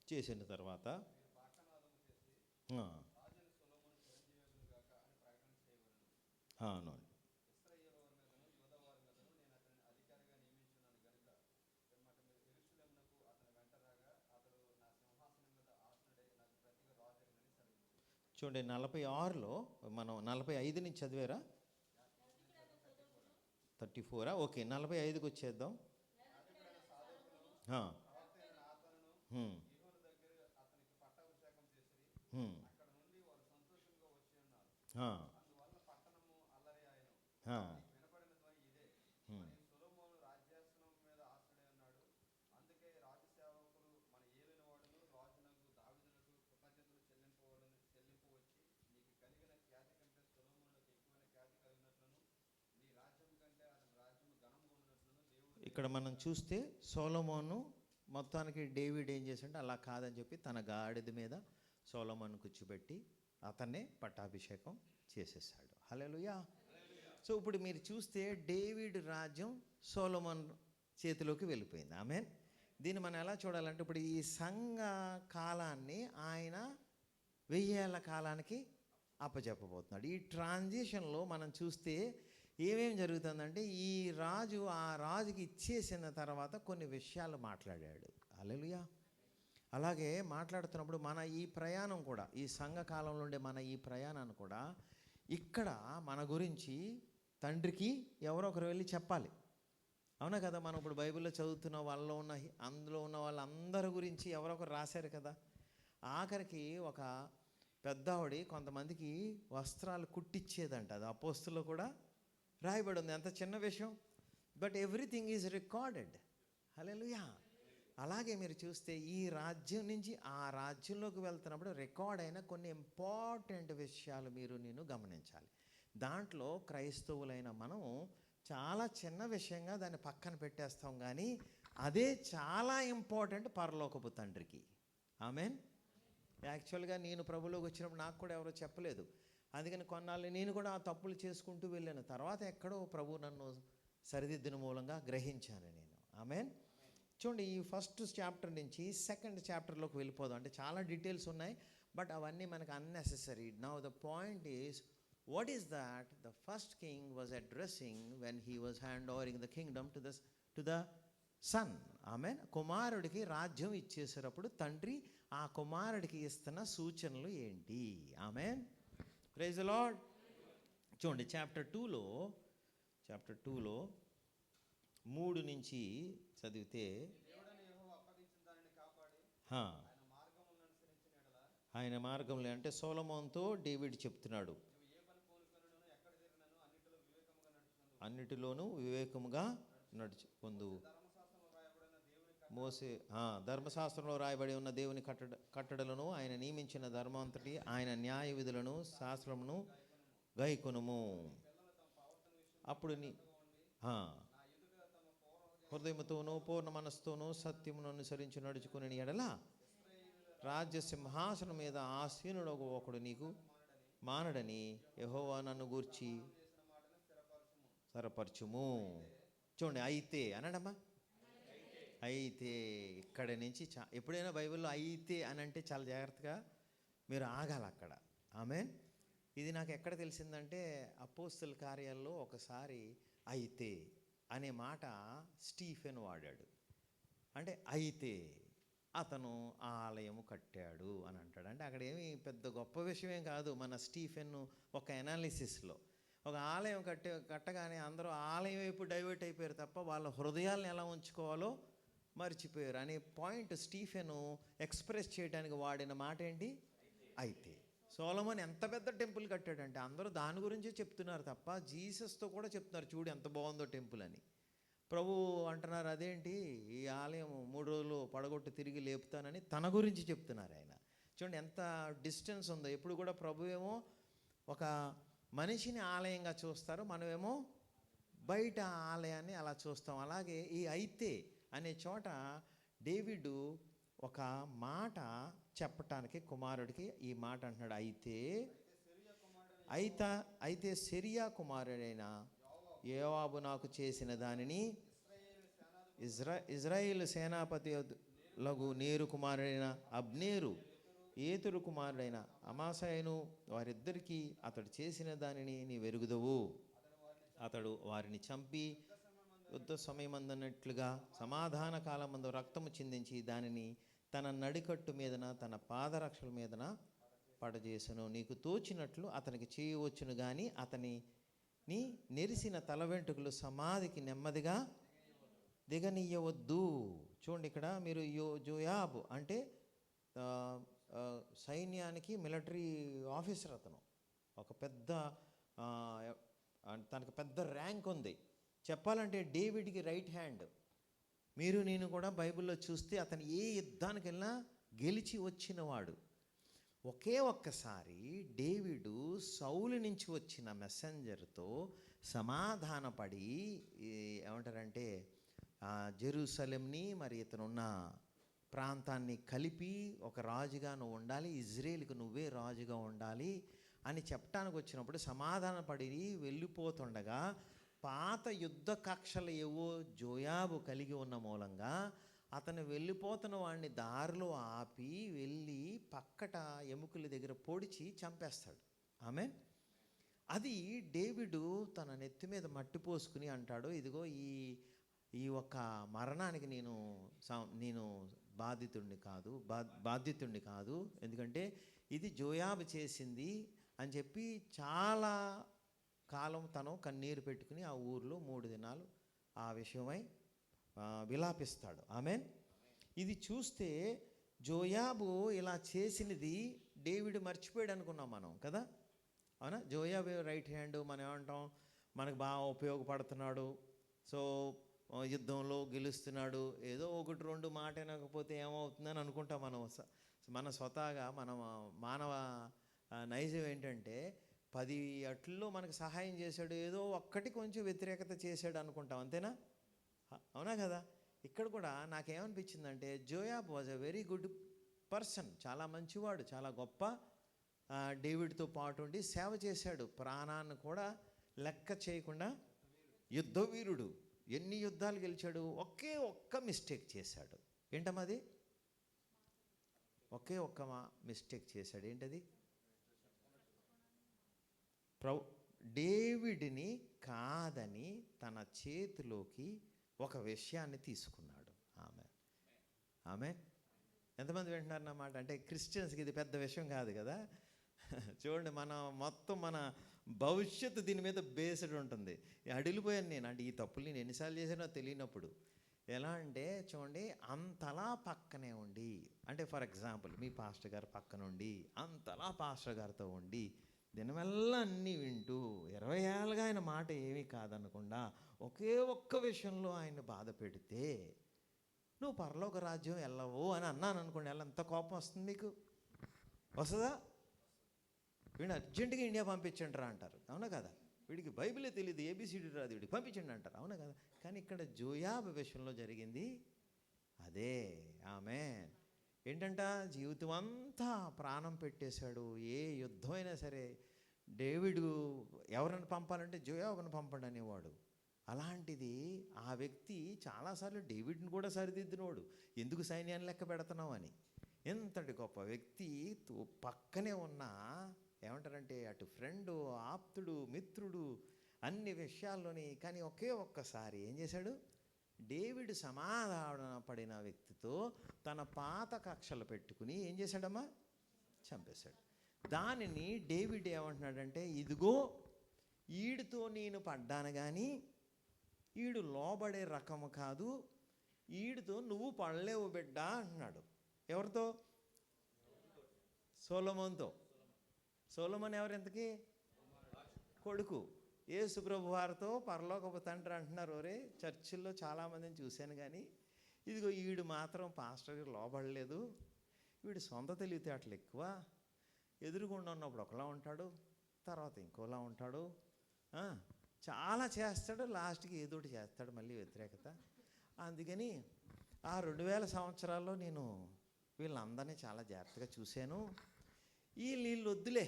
చేసిన తర్వాత అవును చూడండి 46లో మనం 45 నుంచి చదివారా? 34 ఓకే, 45కి వచ్చేద్దాం. ఇక్కడ మనం చూస్తే సొలొమోను మొత్తానికి డేవిడ్ ఏం చేశాడంటే అలా కాదని చెప్పి తన గాడిద మీద సొలొమోను కూర్చోబెట్టి అతన్నే పట్టాభిషేకం చేసేసాడు. హల్లెలూయా. సో ఇప్పుడు మీరు చూస్తే డేవిడ్ రాజ్యం సొలొమోన్ చేతిలోకి వెళ్ళిపోయింది. ఆమేన్. దీన్ని మనం ఎలా చూడాలంటే ఇప్పుడు ఈ సంఘ కాలాన్ని ఆయన 1000 ఏళ్ల కాలానికి అప్పచెప్పబోతున్నాడు. ఈ ట్రాన్సిషన్లో మనం చూస్తే ఏమేమి జరుగుతుందంటే ఈ రాజు ఆ రాజుకి ఇచ్చేసిన తర్వాత కొన్ని విషయాలు మాట్లాడాడు. హల్లెలూయా. అలాగే మాట్లాడుతున్నప్పుడు మన ఈ ప్రయాణం కూడా, ఈ సంఘకాలంలో ఉండే మన ఈ ప్రయాణాన్ని కూడా ఇక్కడ మన గురించి తండ్రికి ఎవరో ఒకరు వెళ్ళి చెప్పాలి. అవునా కదా? మనం ఇప్పుడు బైబిల్లో చదువుతున్న వాళ్ళలో ఉన్న అందులో ఉన్న వాళ్ళందరి గురించి ఎవరో ఒకరు రాశారు కదా. ఆఖరికి ఒక పెద్దావిడ కొంతమందికి వస్త్రాలు కుట్టించేదంట, అది అపోస్తుల్లో కూడా రాయబడి ఉంది. అంత చిన్న విషయం, బట్ ఎవ్రీథింగ్ ఈజ్ రికార్డెడ్. హల్లెలూయా. అలాగే మీరు చూస్తే ఈ రాజ్యం నుంచి ఆ రాజ్యంలోకి వెళ్తున్నప్పుడు రికార్డ్ అయిన కొన్ని ఇంపార్టెంట్ విషయాలు నేను గమనించాలి. దాంట్లో క్రైస్తవులైన మనం చాలా చిన్న విషయంగా దాన్ని పక్కన పెట్టేస్తాం, కానీ అదే చాలా ఇంపార్టెంట్ పరలోకపు తండ్రికి. ఆమేన్. యాక్చువల్గా నేను ప్రభులోకి వచ్చినప్పుడు నాకు కూడా ఎవరో చెప్పలేదు, అందుకని కొన్నాళ్ళు నేను కూడా ఆ తప్పులు చేసుకుంటూ వెళ్ళాను. తర్వాత ఎక్కడో ప్రభు నన్ను సరిదిద్దిన మూలంగా గ్రహించాను నేను. ఆమేన్. చూడండి, ఈ ఫస్ట్ చాప్టర్ నుంచి సెకండ్ చాప్టర్లోకి వెళ్ళిపోదాం. అంటే చాలా డీటెయిల్స్ ఉన్నాయి, బట్ అవన్నీ మనకు unnecessary. Now the point is, what is that the first king was addressing when he was hand overing the kingdom to the to the son. Amen. కుమారుడికి రాజ్యం ఇచ్చేసేటప్పుడు తండ్రి ఆ కుమారుడికి ఇస్తున్న సూచనలు ఏంటి? ఆమెన్. Praise the Lord. చూడండి చాప్టర్ 2లో 3 నుంచి చదివితే, ఆయన మార్గంలో అంటే సొలొమోనుతో డేవిడ్ చెప్తున్నాడు, అన్నిటిలోనూ వివేకముగా నడుచుకొందు. మోసే ధర్మశాస్త్రంలో రాయబడి ఉన్న దేవుని కట్టడలను, ఆయన నియమించిన ధర్మంతటి ఆయన న్యాయ విధులను శాస్త్రమును గైకొనుము. అప్పుడు నీ హృదయముతోనూ పూర్ణ మనస్సుతోనూ సత్యమును అనుసరించి నడుచుకుని ఎడల రాజ్య సింహాసనం మీద ఆసీనుడు ఒకడు నీకు మానడని యెహోవా నన్ను గూర్చి స్థిరపరచుము. చూడండి, అయితే అనడమ్మా. అయితే ఇక్కడ నుంచి ఎప్పుడైనా బైబిల్లో అయితే అని అంటే చాలా జాగ్రత్తగా మీరు ఆగాలి అక్కడ. ఆమేన్. ఇది నాకు ఎక్కడ తెలిసిందంటే అపోస్తల కార్యాల్లో ఒకసారి అయితే అనే మాట స్టీఫెన్ వాడాడు. అంటే అయితే అతను ఆలయము కట్టాడు అని అంటాడు. అంటే అక్కడ ఏమి పెద్ద గొప్ప విషయమేం కాదు. మన స్టీఫెన్ ఒక ఎనాలిసిస్లో ఒక ఆలయం కట్టగానే అందరూ ఆలయం వైపు డైవర్ట్ అయిపోయారు తప్ప వాళ్ళ హృదయాలను ఎలా ఉంచుకోవాలో మర్చిపోయారు అనే పాయింట్ స్టీఫెన్ ఎక్స్ప్రెస్ చేయడానికి వాడిన మాట ఏంటి? అయితే. సొలొమోను ఎంత పెద్ద టెంపుల్ కట్టాడంటే అందరూ దాని గురించే చెప్తున్నారు తప్ప జీసస్తో కూడా చెప్తున్నారు, చూడు ఎంత బాగుందో టెంపుల్ అని. ప్రభు అంటున్నారు, అదేంటి ఈ ఆలయం 3 రోజులు పడగొట్టి తిరిగి లేపుతానని తన గురించి చెప్తున్నారు ఆయన. చూడండి ఎంత డిస్టెన్స్ ఉందో. ఎప్పుడు కూడా ప్రభు ఏమో ఒక మనిషిని ఆలయంగా చూస్తారు, మనమేమో బయట ఆలయాన్ని అలా చూస్తాం. అలాగే ఈ అయితే అనే చోట డేవిడ్ ఒక మాట చెప్పటానికి కుమారుడికి ఈ మాట అంటున్నాడు, అయితే సెరియా కుమారుడైన యోవాబు నాకు చేసిన దానిని ఇజ్రాయేలు సేనాపతి లగు నేరు కుమారుడైన అబ్నేరు, ఏతురు కుమారుడైన అమాసాయను వారిద్దరికీ అతడు చేసిన దానిని నీ వెరుగుదవు. అతడు వారిని చంపి యుద్ధ సమయమందన్నట్లుగా సమాధాన కాలమందు రక్తము చిందించి దానిని తన నడికట్టు మీదన తన పాదరక్షల మీదన పడజేసను. నీకు తోచినట్లు అతనికి చేయవచ్చును కానీ అతని నెరిసిన తల వెంట్రుకలు సమాధికి నెమ్మదిగా దిగనీయవద్దు. చూడండి ఇక్కడ మీరు జోయాబ్ అంటే సైన్యానికి మిలిటరీ ఆఫీసర్. అతను ఒక పెద్ద తనకు పెద్ద ర్యాంక్ ఉంది. చెప్పాలంటే డేవిడ్కి రైట్ హ్యాండ్. మీరు నేను కూడా బైబిల్లో చూస్తే అతను ఏ యుద్ధానికి వెళ్ళినా గెలిచి వచ్చినవాడు. ఒకే ఒక్కసారి డేవిడు సౌలు నుంచి వచ్చిన మెసెంజర్తో సమాధానపడి ఏమంటారంటే జెరూసలేంని మరి ఇతనున్న ప్రాంతాన్ని కలిపి ఒక రాజుగా నువ్వు ఉండాలి, ఇజ్రాయేలుకు నువ్వే రాజుగా ఉండాలి అని చెప్పడానికి వచ్చినప్పుడు సమాధానపడి వెళ్ళిపోతుండగా పాత యుద్ధ కక్షలు ఏవో జోయాబు కలిగి ఉన్న మూలంగా అతను వెళ్ళిపోతున్న వాడిని దారిలో ఆపి వెళ్ళి పక్కట ఎముకల దగ్గర పొడిచి చంపేస్తాడు. ఆమె అది డేవిడు తన నెత్తి మీద మట్టి పోసుకుని అంటాడు, ఇదిగో ఈ ఒక్క మరణానికి నేను బాధ్యతుణ్ణి కాదు, ఎందుకంటే ఇది జోయాబు చేసింది అని చెప్పి చాలా కాలం తను కన్నీరు పెట్టుకుని ఆ ఊర్లో 3 దినాలు ఆ విషయమై విలాపిస్తాడు. ఆమెన్. ఇది చూస్తే జోయాబు ఇలా చేసినది డేవిడ్ మర్చిపోయాడు అనుకున్నాం మనం కదా, అవునా? జోయాబు రైట్ హ్యాండ్ మనం ఏమంటాం, మనకు బాగా ఉపయోగపడుతున్నాడు, సో యుద్ధంలో గెలుస్తున్నాడు, ఏదో 1-2 మాట వినకపోతే ఏమవుతుందని అనుకుంటాం మనం. మన స్వతహాగా మనం మానవ నైజం ఏంటంటే 10 అట్లలో మనకు సహాయం చేశాడు, ఏదో ఒక్కటి కొంచెం వ్యతిరేకత చేశాడు అనుకుంటాం, అంతేనా? అవునా కదా? ఇక్కడ కూడా నాకేమనిపించిందంటే Joab was a very good person, చాలా మంచివాడు, చాలా గొప్ప డేవిడ్తో పాటు ఉండి సేవ చేశాడు, ప్రాణాన్ని కూడా లెక్క చేయకుండా యుద్ధ వీరుడు, ఎన్ని యుద్ధాలు గెలిచాడు. ఒక్క మిస్టేక్ చేశాడు. ఏంటమ్మది? ఒక్క మిస్టేక్ చేశాడు. ఏంటది? డేవిడ్ని కాదని తన చేతిలోకి ఒక విషయాన్ని తీసుకున్నాడు. ఆమె ఎంతమంది వింటున్నారు నా మాట? అంటే క్రిస్టియన్స్కి ఇది పెద్ద విషయం కాదు కదా. చూడండి, మన భవిష్యత్తు దీని మీద బేస్డ్ ఉంటుంది. అడిలిపోయాను నేను, అంటే ఈ తప్పులు నేను ఎన్నిసార్లు చేశానో తెలియనప్పుడు. ఎలా అంటే చూడండి, అంతలా పక్కనే ఉండి, అంటే ఫర్ ఎగ్జాంపుల్ మీ పాస్టర్ గారు పక్కన ఉండి, అంతలా పాస్టర్ గారితో ఉండి దినమెల్లా అన్నీ వింటూ 20 ఏళ్ళుగా ఆయన మాట ఏమీ కాదనకుండా ఒకే ఒక్క విషయంలో ఆయన బాధ పెడితే నువ్వు పరలోక రాజ్యం వెళ్ళవు అని అన్నాను అనుకోండి, ఎంత కోపం వస్తుంది మీకు? వస్తుందా? వీడిని అర్జెంటుగా ఇండియా పంపించండి రా అంటారు, అవునా కదా? వీడికి బైబిలే తెలియదు, ఏబిసిడి రాదు, వీడికి పంపించండి అంటారు, అవునా కదా? కానీ ఇక్కడ జోయాబు విషయంలో జరిగింది అదే. ఆమె ఏంటంట, జీవితం అంతా ప్రాణం పెట్టేశాడు. ఏ యుద్ధం అయినా సరే డేవిడు ఎవరిని పంపాలంటే జోయాబుని పంపండి అనేవాడు. అలాంటిది ఆ వ్యక్తి చాలాసార్లు డేవిడ్ని కూడా సరిదిద్దినవాడు, ఎందుకు సైన్యాన్ని లెక్క పెడుతున్నావు అని. ఎంతటి గొప్ప వ్యక్తి పక్కనే ఉన్న, ఏమంటారంటే అటు ఫ్రెండు, ఆప్తుడు, మిత్రుడు, అన్ని విషయాల్లోని. కానీ ఒక్కసారి ఏం చేశాడు, డేవిడ్ సమాధాన పడిన వ్యక్తితో తన పాత కక్షలు పెట్టుకుని ఏం చేశాడమ్మా, చంపేశాడు. దానిని డేవిడ్ ఏమంటున్నాడంటే, ఇదిగో ఈడితో నేను పడ్డాను కానీ ఈడు లోబడే రకము కాదు, ఈడితో నువ్వు పడలేవు బిడ్డ అంటున్నాడు. ఎవరితో? సొలొమోన్తో. సొలొమోన్ ఎవరు ఇంతకీ? కొడుకు. యేసు ప్రభు వారితో పరలోకపు తండ్రి అంటున్నారు. ఒరే, చర్చిల్లో చాలామందిని చూశాను కానీ ఇదిగో ఈడు మాత్రం పాస్టర్కి లోబడలేదు, వీడు సొంత తెలివితేటలు ఎక్కువ, ఎదురుగుండా ఉన్నప్పుడు ఒకలా ఉంటాడు, తర్వాత ఇంకోలా ఉంటాడు, చాలా చేస్తాడు, లాస్ట్కి ఏదోటి చేస్తాడు, మళ్ళీ వ్యతిరేకత. అందుకని ఆ 2000 సంవత్సరాల్లో నేను వీళ్ళందరినీ చాలా జాగ్రత్తగా చూశాను. వీళ్ళు వద్దులే,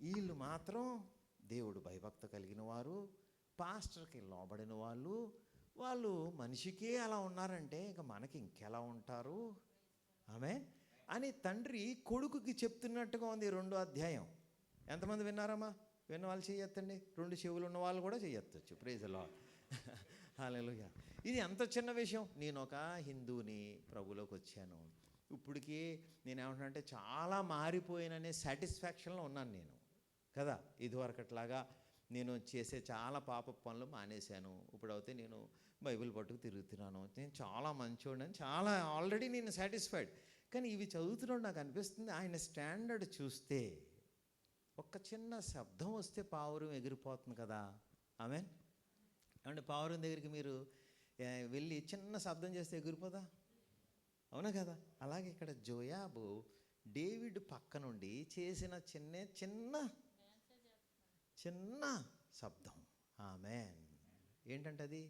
వీళ్ళు మాత్రం దేవుడు భయభక్తి కలిగిన వారు, పాస్టర్కి లోబడిన వాళ్ళు మనిషికే అలా ఉన్నారంటే ఇక మనకి ఇంకెలా ఉంటారు ఆమె అని తండ్రి కొడుకుకి చెప్తున్నట్టుగా ఉంది 2వ అధ్యాయం. ఎంతమంది విన్నారమ్మా? విన్న వాళ్ళు చేయొద్దండి, 2 చెవులు ఉన్న వాళ్ళు కూడా చేయొచ్చు. Praise the Lord. హల్లెలూయా. ఇది ఎంత చిన్న విషయం. నేను ఒక హిందూని, ప్రభులోకి వచ్చాను, ఇప్పటికీ నేనేమంటున్నానంటే చాలా మారిపోయిననే సాటిస్ఫాక్షన్లో ఉన్నాను నేను కదా. ఇదివరకట్లాగా నేను చేసే చాలా పాప పనులు మానేశాను. ఇప్పుడైతే నేను బైబిల్ పట్టుకు తిరుగుతున్నాను, నేను చాలా మంచోడిని, చాలా ఆల్రెడీ నేను సాటిస్ఫైడ్. కానీ ఇవి చదువుతున్నాడు నాకు అనిపిస్తుంది, ఆయన స్టాండర్డ్ చూస్తే ఒక చిన్న శబ్దం వస్తే పావురం ఎగిరిపోతుంది కదా. ఆమెన్. అంటే పావురం దగ్గరికి మీరు వెళ్ళి చిన్న శబ్దం చేస్తే ఎగిరిపోదా? అవునా కదా? అలాగే ఇక్కడ జోయాబు డేవిడ్ పక్క నుండి చేసిన చిన్న శబ్దం. ఆమెన్. ఏంటంటే అది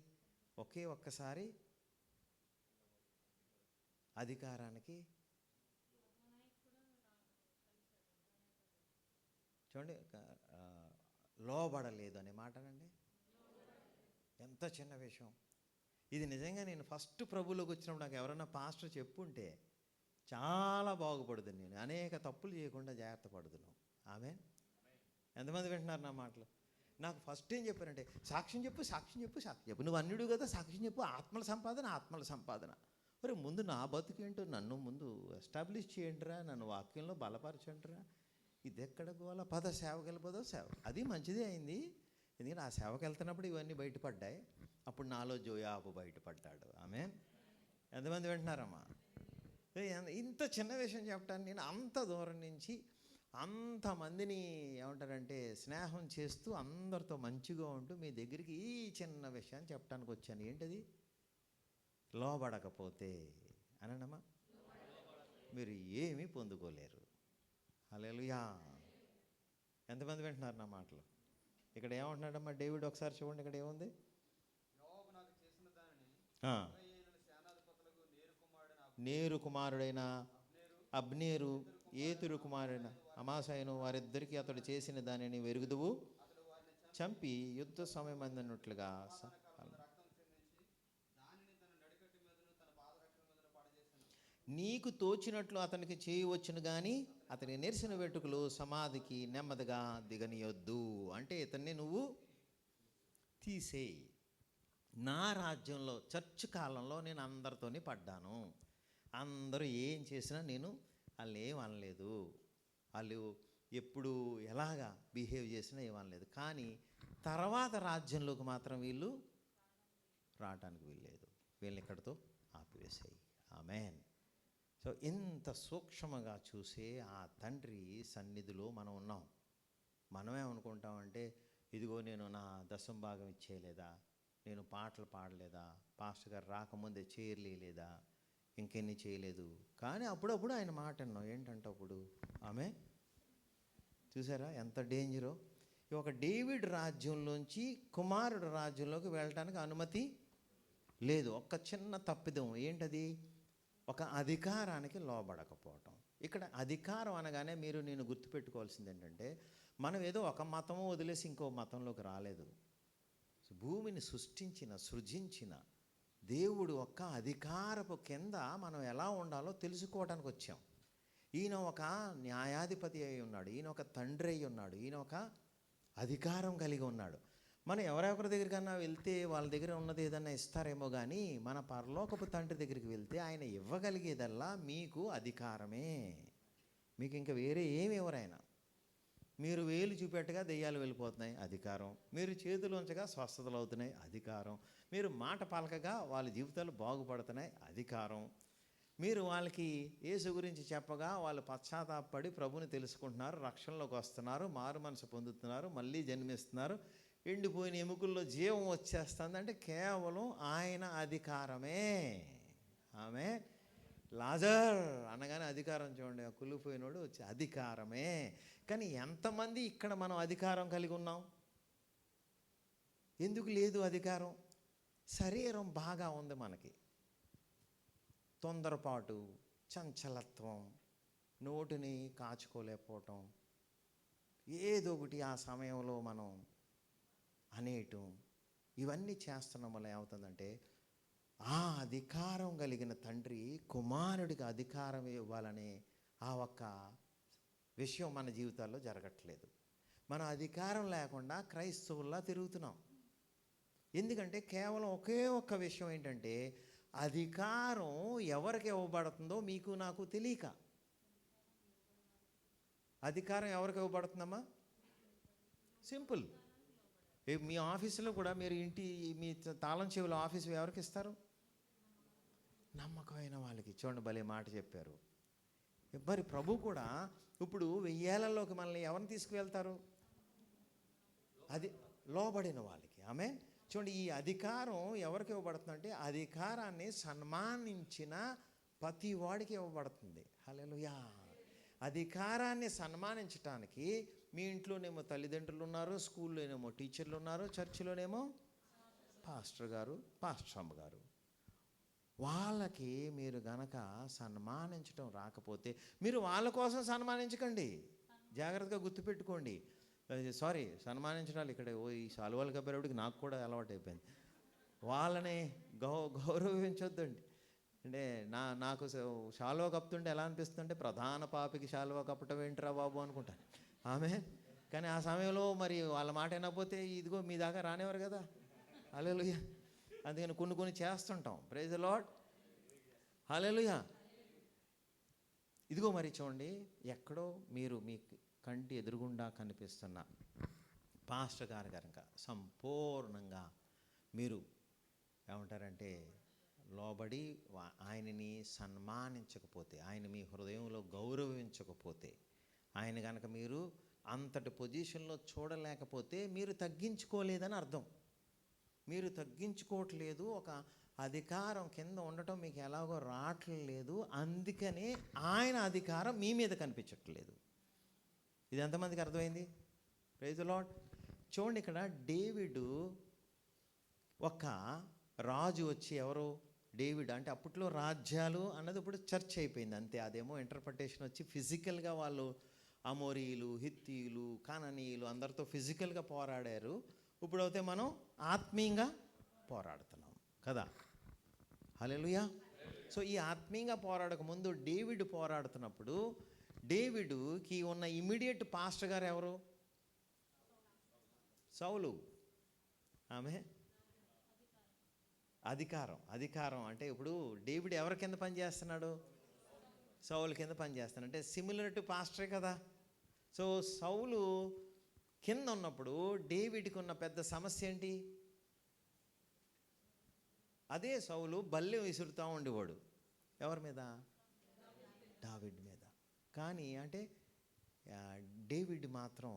ఒక్కసారి అధికారానికి చూడండి, లోబడలేదు అనే మాటనండి. ఎంత చిన్న విషయం ఇది. నిజంగా నేను ఫస్ట్ ప్రభువులోకి వచ్చినప్పుడు నాకు ఎవరైనా పాస్టర్ చెప్పుంటే చాలా బాగుపడుతుంది. నేను అనేక తప్పులు చేయకుండా జాగ్రత్త పడుతున్నాను. ఆమె ఎంతమంది వింటున్నారు నా మాటలు? నాకు ఫస్ట్ ఏం చెప్పారంటే, సాక్ష్యం చెప్పు, నువ్వు అన్యుడు కదా, సాక్ష్యం చెప్పు, ఆత్మల సంపాదన. మరి ముందు నా బతుకేంటో నన్ను ముందు ఎస్టాబ్లిష్ చేయండిరా, నన్ను వాక్యంలో బలపరచండిరా. ఇది ఎక్కడ గోల? సేవకి వెళ్ళిపోదావు. సేవ అది మంచిదే అయింది, ఎందుకంటే ఆ సేవకి వెళ్తున్నప్పుడు ఇవన్నీ బయటపడ్డాయి. అప్పుడు నాలో జోయాబు బయటపడ్డాడు. ఆమె ఎంతమంది వింటున్నారమ్మా? ఇంత చిన్న విషయం చెప్పడానికి నేను అంత దూరం నుంచి అంతమందిని ఏమంటారంటే స్నేహం చేస్తూ అందరితో మంచిగా ఉంటూ మీ దగ్గరికి ఈ చిన్న విషయాన్ని చెప్పడానికి వచ్చాను. ఏంటది? లోబడకపోతే అనమ్మా మీరు ఏమీ పొందుకోలేరు. హల్లెలూయా. ఎంతమంది వింటున్నారు నా మాటలు? ఇక్కడ ఏమంటున్నాడమ్మా డేవిడ్? ఒకసారి చూడండి, ఇక్కడ ఏముంది? నేరు కుమారుడైన అబ్నేరు, ఏతురు కుమారుడైన అమాసాయను, వారిద్దరికీ అతడు చేసిన దానిని వెరుగుదువు చంపి యుద్ధ సమయం అందనట్లుగా నీకు తోచినట్లు అతనికి చేయవచ్చును కానీ అతని నిరసన వెట్టుకలు సమాధికి నెమ్మదిగా దిగనియొద్దు. అంటే ఇతన్ని నువ్వు తీసేయి. నా రాజ్యంలో చర్చ్ కాలంలో నేను అందరితోని పడ్డాను. అందరూ ఏం చేసినా నేను వాళ్ళు ఏం అనలేదు. వాళ్ళు ఎప్పుడు ఎలాగా బిహేవ్ చేసినా ఏమనలేదు. కానీ తర్వాత రాజ్యంలోకి మాత్రం వీళ్ళు రావటానికి వీల్లేదు. వీళ్ళని ఇక్కడితో ఆపివేసాయి. ఆమేన్. సో ఇంత సూక్ష్మంగా చూసే ఆ తండ్రి సన్నిధిలో మనం ఉన్నాం. మనమేమనుకుంటామంటే, ఇదిగో నేను నా దశం భాగం ఇచ్చేయలేదా, నేను పాటలు పాడలేదా, పాస్టర్ గారు రాకముందే చేయలేదా, ఇంకెన్ని చేయలేదు. కానీ అప్పుడప్పుడు ఆయన మాట విన్నాం. ఏంటంటే అప్పుడు ఆమె చూసారా ఎంత డేంజరో. ఒక డేవిడ్ రాజ్యంలోంచి కుమారుడు రాజ్యంలోకి వెళ్ళటానికి అనుమతి లేదు. ఒక్క చిన్న తప్పిదం ఏంటది? ఒక అధికారానికి లోబడకపోవటం. ఇక్కడ అధికారం అనగానే మీరు నేను గుర్తుపెట్టుకోవాల్సింది ఏంటంటే, మనం ఏదో ఒక మతము వదిలేసి ఇంకో మతంలోకి రాలేదు. భూమిని సృజించిన దేవుడు ఒక్క అధికారపు కింద మనం ఎలా ఉండాలో తెలుసుకోవడానికి వచ్చాం. ఈయన ఒక న్యాయాధిపతి అయి ఉన్నాడు, ఈయన ఒక తండ్రి అయి ఉన్నాడు, ఈయన ఒక అధికారం కలిగి ఉన్నాడు. మనం ఎవరెవరి దగ్గరికన్నా వెళ్తే వాళ్ళ దగ్గర ఉన్నది ఏదన్నా ఇస్తారేమో, కానీ మన పరలోకపు తండ్రి దగ్గరికి వెళ్తే ఆయన ఇవ్వగలిగేదల్లా మీకు అధికారమే. మీకు ఇంకా వేరే ఏమి ఎవరైనా, మీరు వేలు చూపెట్టగా దెయ్యాలు వెళ్ళిపోతున్నాయి, అధికారం. మీరు చేతులు ఉంచగా స్వస్థతలు అవుతున్నాయి, అధికారం. మీరు మాట పలకగా వాళ్ళ జీవితాలు బాగుపడుతున్నాయి, అధికారం. మీరు వాళ్ళకి యేసు గురించి చెప్పగా వాళ్ళు పశ్చాత్తాపడి ప్రభుని తెలుసుకుంటున్నారు, రక్షణలోకి వస్తున్నారు, మారు మనసు పొందుతున్నారు, మళ్ళీ జన్మిస్తున్నారు, ఎండిపోయిన ఎముకల్లో జీవం వచ్చేస్తుంది. అంటే కేవలం ఆయన అధికారమే. ఆమె లాజర్ అనగానే అధికారం చూడండి, కులిపోయినోడు వచ్చి అధికారమే. కానీ ఎంతమంది ఇక్కడ మనం అధికారం కలిగి ఉన్నాం? ఎందుకు లేదు అధికారం? శరీరం బాగా ఉంది మనకి. తొందరపాటు, చంచలత్వం, నోటిని కాచుకోలేకపోవటం, ఏదో ఒకటి ఆ సమయంలో మనం అనేయటం, ఇవన్నీ చేస్తున్నాం వల్ల ఏమవుతుందంటే, ఆ అధికారం కలిగిన తండ్రి కుమారుడికి అధికారం ఇవ్వాలనే ఆ ఒక్క విషయం మన జీవితాల్లో జరగట్లేదు. మన అధికారం లేకుండా క్రైస్తవుల్లా తిరుగుతున్నాం. ఎందుకంటే కేవలం ఒకే ఒక్క విషయం ఏంటంటే, అధికారం ఎవరికి ఇవ్వబడుతుందో మీకు నాకు తెలియక. అధికారం ఎవరికి ఇవ్వబడుతుందమ్మా? సింపుల్. మీ ఆఫీసులో కూడా మీరు మీ తాళం చెవుల ఆఫీసు ఎవరికి ఇస్తారు? నమ్మకమైన వాళ్ళకి. చూడండి, భలే మాట చెప్పారు. మరి ప్రభు కూడా ఇప్పుడు 1000 ఏళ్లలోకి మనల్ని ఎవరిని తీసుకువెళ్తారు? అది లోబడిన వాళ్ళకి. ఆమె చూడండి, ఈ అధికారం ఎవరికి ఇవ్వబడుతుందంటే, అధికారాన్ని సన్మానించిన ప్రతి వాడికి ఇవ్వబడుతుంది. హల్లెలూయా. అధికారాన్ని సన్మానించటానికి మీ ఇంట్లోనేమో తల్లిదండ్రులు ఉన్నారు, స్కూల్లోనేమో టీచర్లు ఉన్నారు, చర్చిలోనేమో పాస్టర్ గారు, పాస్టర్ అమ్మ గారు. వాళ్ళకి మీరు గనక సన్మానించడం రాకపోతే, మీరు వాళ్ళ కోసం సన్మానించకండి. జాగ్రత్తగా గుర్తుపెట్టుకోండి. సారీ, సన్మానించడాలు ఇక్కడ ఈ శాలువాలు కప్పేవాడికి నాకు కూడా అలవాటు అయిపోయింది. వాళ్ళని గౌరవించొద్దండి. అంటే నాకు శాలువా కప్పుతుంటే ఎలా అనిపిస్తుందంటే, ప్రధాన పాపికి శాలువా కప్పటం ఏంట్రా బాబు అనుకుంటాను. ఆమె కానీ ఆ సమయంలో మరి వాళ్ళ మాట వినకపోతే ఇదిగో మీ దాకా రానివారు కదా. హల్లెలూయా. అందుకని కొన్ని చేస్తుంటాం. Praise the Lord. హల్లెలూయా. ఇదిగో మరి చూడండి, ఎక్కడో మీరు మీ కంటి ఎదురుగుండా కనిపిస్తున్న పాస్టర్ గారు కనుక సంపూర్ణంగా మీరు ఏమంటారంటే లోబడి ఆయనని సన్మానించకపోతే, ఆయన మీ హృదయంలో గౌరవించకపోతే, ఆయన కనుక మీరు అంతటి పొజిషన్లో చూడలేకపోతే మీరు తగ్గించుకోలేదని అర్థం. మీరు తగ్గించుకోవట్లేదు, ఒక అధికారం కింద ఉండటం మీకు ఎలాగో రావట్లేదు, అందుకనే ఆయన అధికారం మీ మీద కనిపించట్లేదు. ఇది ఎంతమందికి అర్థమైంది? Praise the Lord. చూడండి, ఇక్కడ డేవిడు ఒక రాజు వచ్చి, ఎవరు? డేవిడ్. అంటే అప్పట్లో రాజ్యాలు అన్నది ఇప్పుడు చర్చ్ అయిపోయింది అంతే. అదేమో ఇంటర్ప్రిటేషన్ వచ్చి ఫిజికల్గా వాళ్ళు అమోరీలు, హిత్తీలు, కాననీయులు అందరితో ఫిజికల్గా పోరాడారు. ఇప్పుడు అయితే మనం ఆత్మీయంగా పోరాడుతున్నాం కదా. హల్లెలూయా. సో ఈ ఆత్మీయంగా పోరాడక ముందు డేవిడ్ పోరాడుతున్నప్పుడు, డేవిడ్కి ఉన్న ఇమ్మీడియట్ పాస్టర్ గారు ఎవరు? సౌలు. ఆమె అధికారం అంటే ఇప్పుడు డేవిడ్ ఎవరి కింద పనిచేస్తున్నాడు? సౌలు కింద పనిచేస్తున్నాడు. అంటే సిమిలర్ టు పాస్టరే కదా. సో సౌలు కింద ఉన్నప్పుడు డేవిడ్కి ఉన్న పెద్ద సమస్య ఏంటి? అదే సౌలు బల్లెం విసురుతూ ఉండేవాడు. ఎవరి మీద? దావీదు మీద. కానీ అంటే డేవిడ్ మాత్రం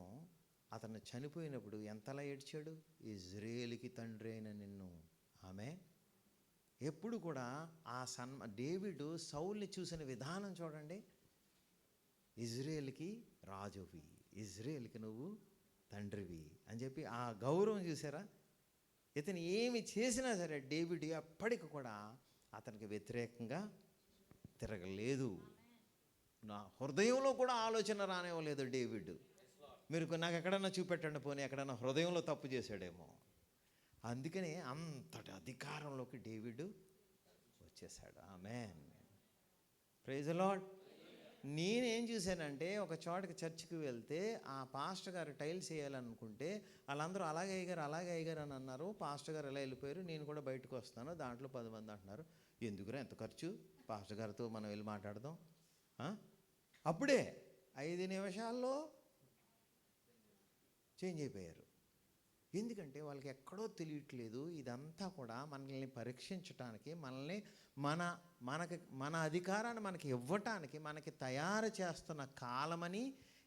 అతను చనిపోయినప్పుడు ఎంతలా ఏడ్చాడు? ఇజ్రాయేలుకి తండ్రి అయిన నిన్ను. ఆమె ఎప్పుడు కూడా ఆ డేవిడ్ సౌల్ని చూసిన విధానం చూడండి. ఇజ్రాయేల్కి రాజువి, ఇజ్రాయేల్కి నువ్వు తండ్రివి అని చెప్పి ఆ గౌరవం చూసారా? ఇతను ఏమి చేసినా సరే డేవిడ్ ఎప్పటికి కూడా అతనికి వ్యతిరేకంగా తిరగలేదు. నా హృదయంలో కూడా ఆలోచన రానివ్వలేదు డేవిడ్. మీరు నాకు ఎక్కడన్నా చూపెట్టండి, పోనీ ఎక్కడన్నా హృదయంలో తప్పు చేశాడేమో. అందుకనే అంతటి అధికారంలోకి డేవిడ్ వచ్చేసాడు. ఆమేన్, ప్రైజ్ ది లార్డ్. నేనేం చూశానంటే ఒక చోటకి చర్చికి వెళ్తే ఆ పాస్టర్ గారు టైల్స్ వేయాలనుకుంటే వాళ్ళందరూ అలాగే అయ్యారు అని అన్నారు. పాస్టర్ గారు ఎలా వెళ్ళిపోయారు, నేను కూడా బయటకు వస్తాను. దాంట్లో 10 మంది అంటున్నారు, ఎందుకురా ఎంత ఖర్చు, పాస్టర్ గారితో మనం వెళ్ళి మాట్లాడదాం. అప్పుడే 5 నిమిషాల్లో చేంజ్ అయిపోయారు. ఎందుకంటే వాళ్ళకి ఎక్కడో తెలియట్లేదు. ఇదంతా కూడా మనల్ని పరీక్షించటానికి, మనల్ని మన అధికారాన్ని మనకి ఇవ్వటానికి మనకి తయారు చేస్తున్న కాలమని.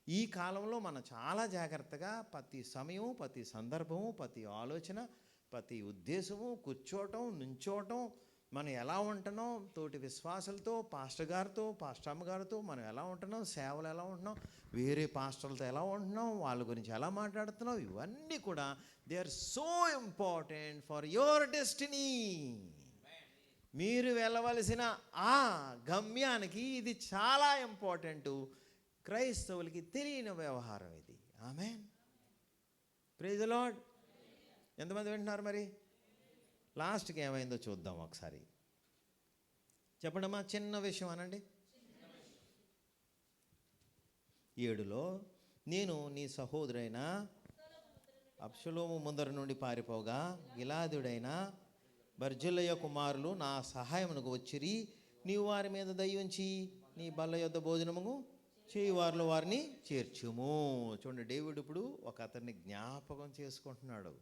ఈ కాలంలో మనం చాలా జాగ్రత్తగా ప్రతి సమయం, ప్రతి సందర్భము, ప్రతి ఆలోచన, ప్రతి ఉద్దేశము, కూర్చోవటం, నుంచోవటం, మనం ఎలా ఉంటున్నాం తోటి విశ్వాసులతో, పాస్టర్ గారితో, పాస్టర్ అమ్మగారితో మనం ఎలా ఉంటున్నాం, సేవలు ఎలా ఉంటున్నాం, వేరే పాస్టర్లతో ఎలా ఉంటున్నాం, వాళ్ళ గురించి ఎలా మాట్లాడుతున్నాం, ఇవన్నీ కూడా they are so important for your destiny. మీరు వెళ్ళవలసిన ఆ గమ్యానికి ఇది చాలా ఇంపార్టెంటు. క్రైస్తవులకి తెలియని వ్యవహారం ఇది. Amen, praise the Lord. ఎంతమంది వింటున్నారు? మరి లాస్ట్కి ఏమైందో చూద్దాం ఒకసారి. చెప్పండమ్మా, చిన్న విషయం అనండి. 7లో నేను నీ సహోదరైన అబ్షలోము ముందర నుండి పారిపోగా గిలాదుడైన బర్జిల్లయ కుమారులు నా సహాయమునకు వచ్చిరి. నీవు వారి మీద దయ ఉంచి నీ బల్ల యొద్ద భోజనము చేయి వారిలో వారిని చేర్చుము. చూడండి, డేవిడ్ ఇప్పుడు ఒక అతన్ని జ్ఞాపకం చేసుకుంటున్నాడు.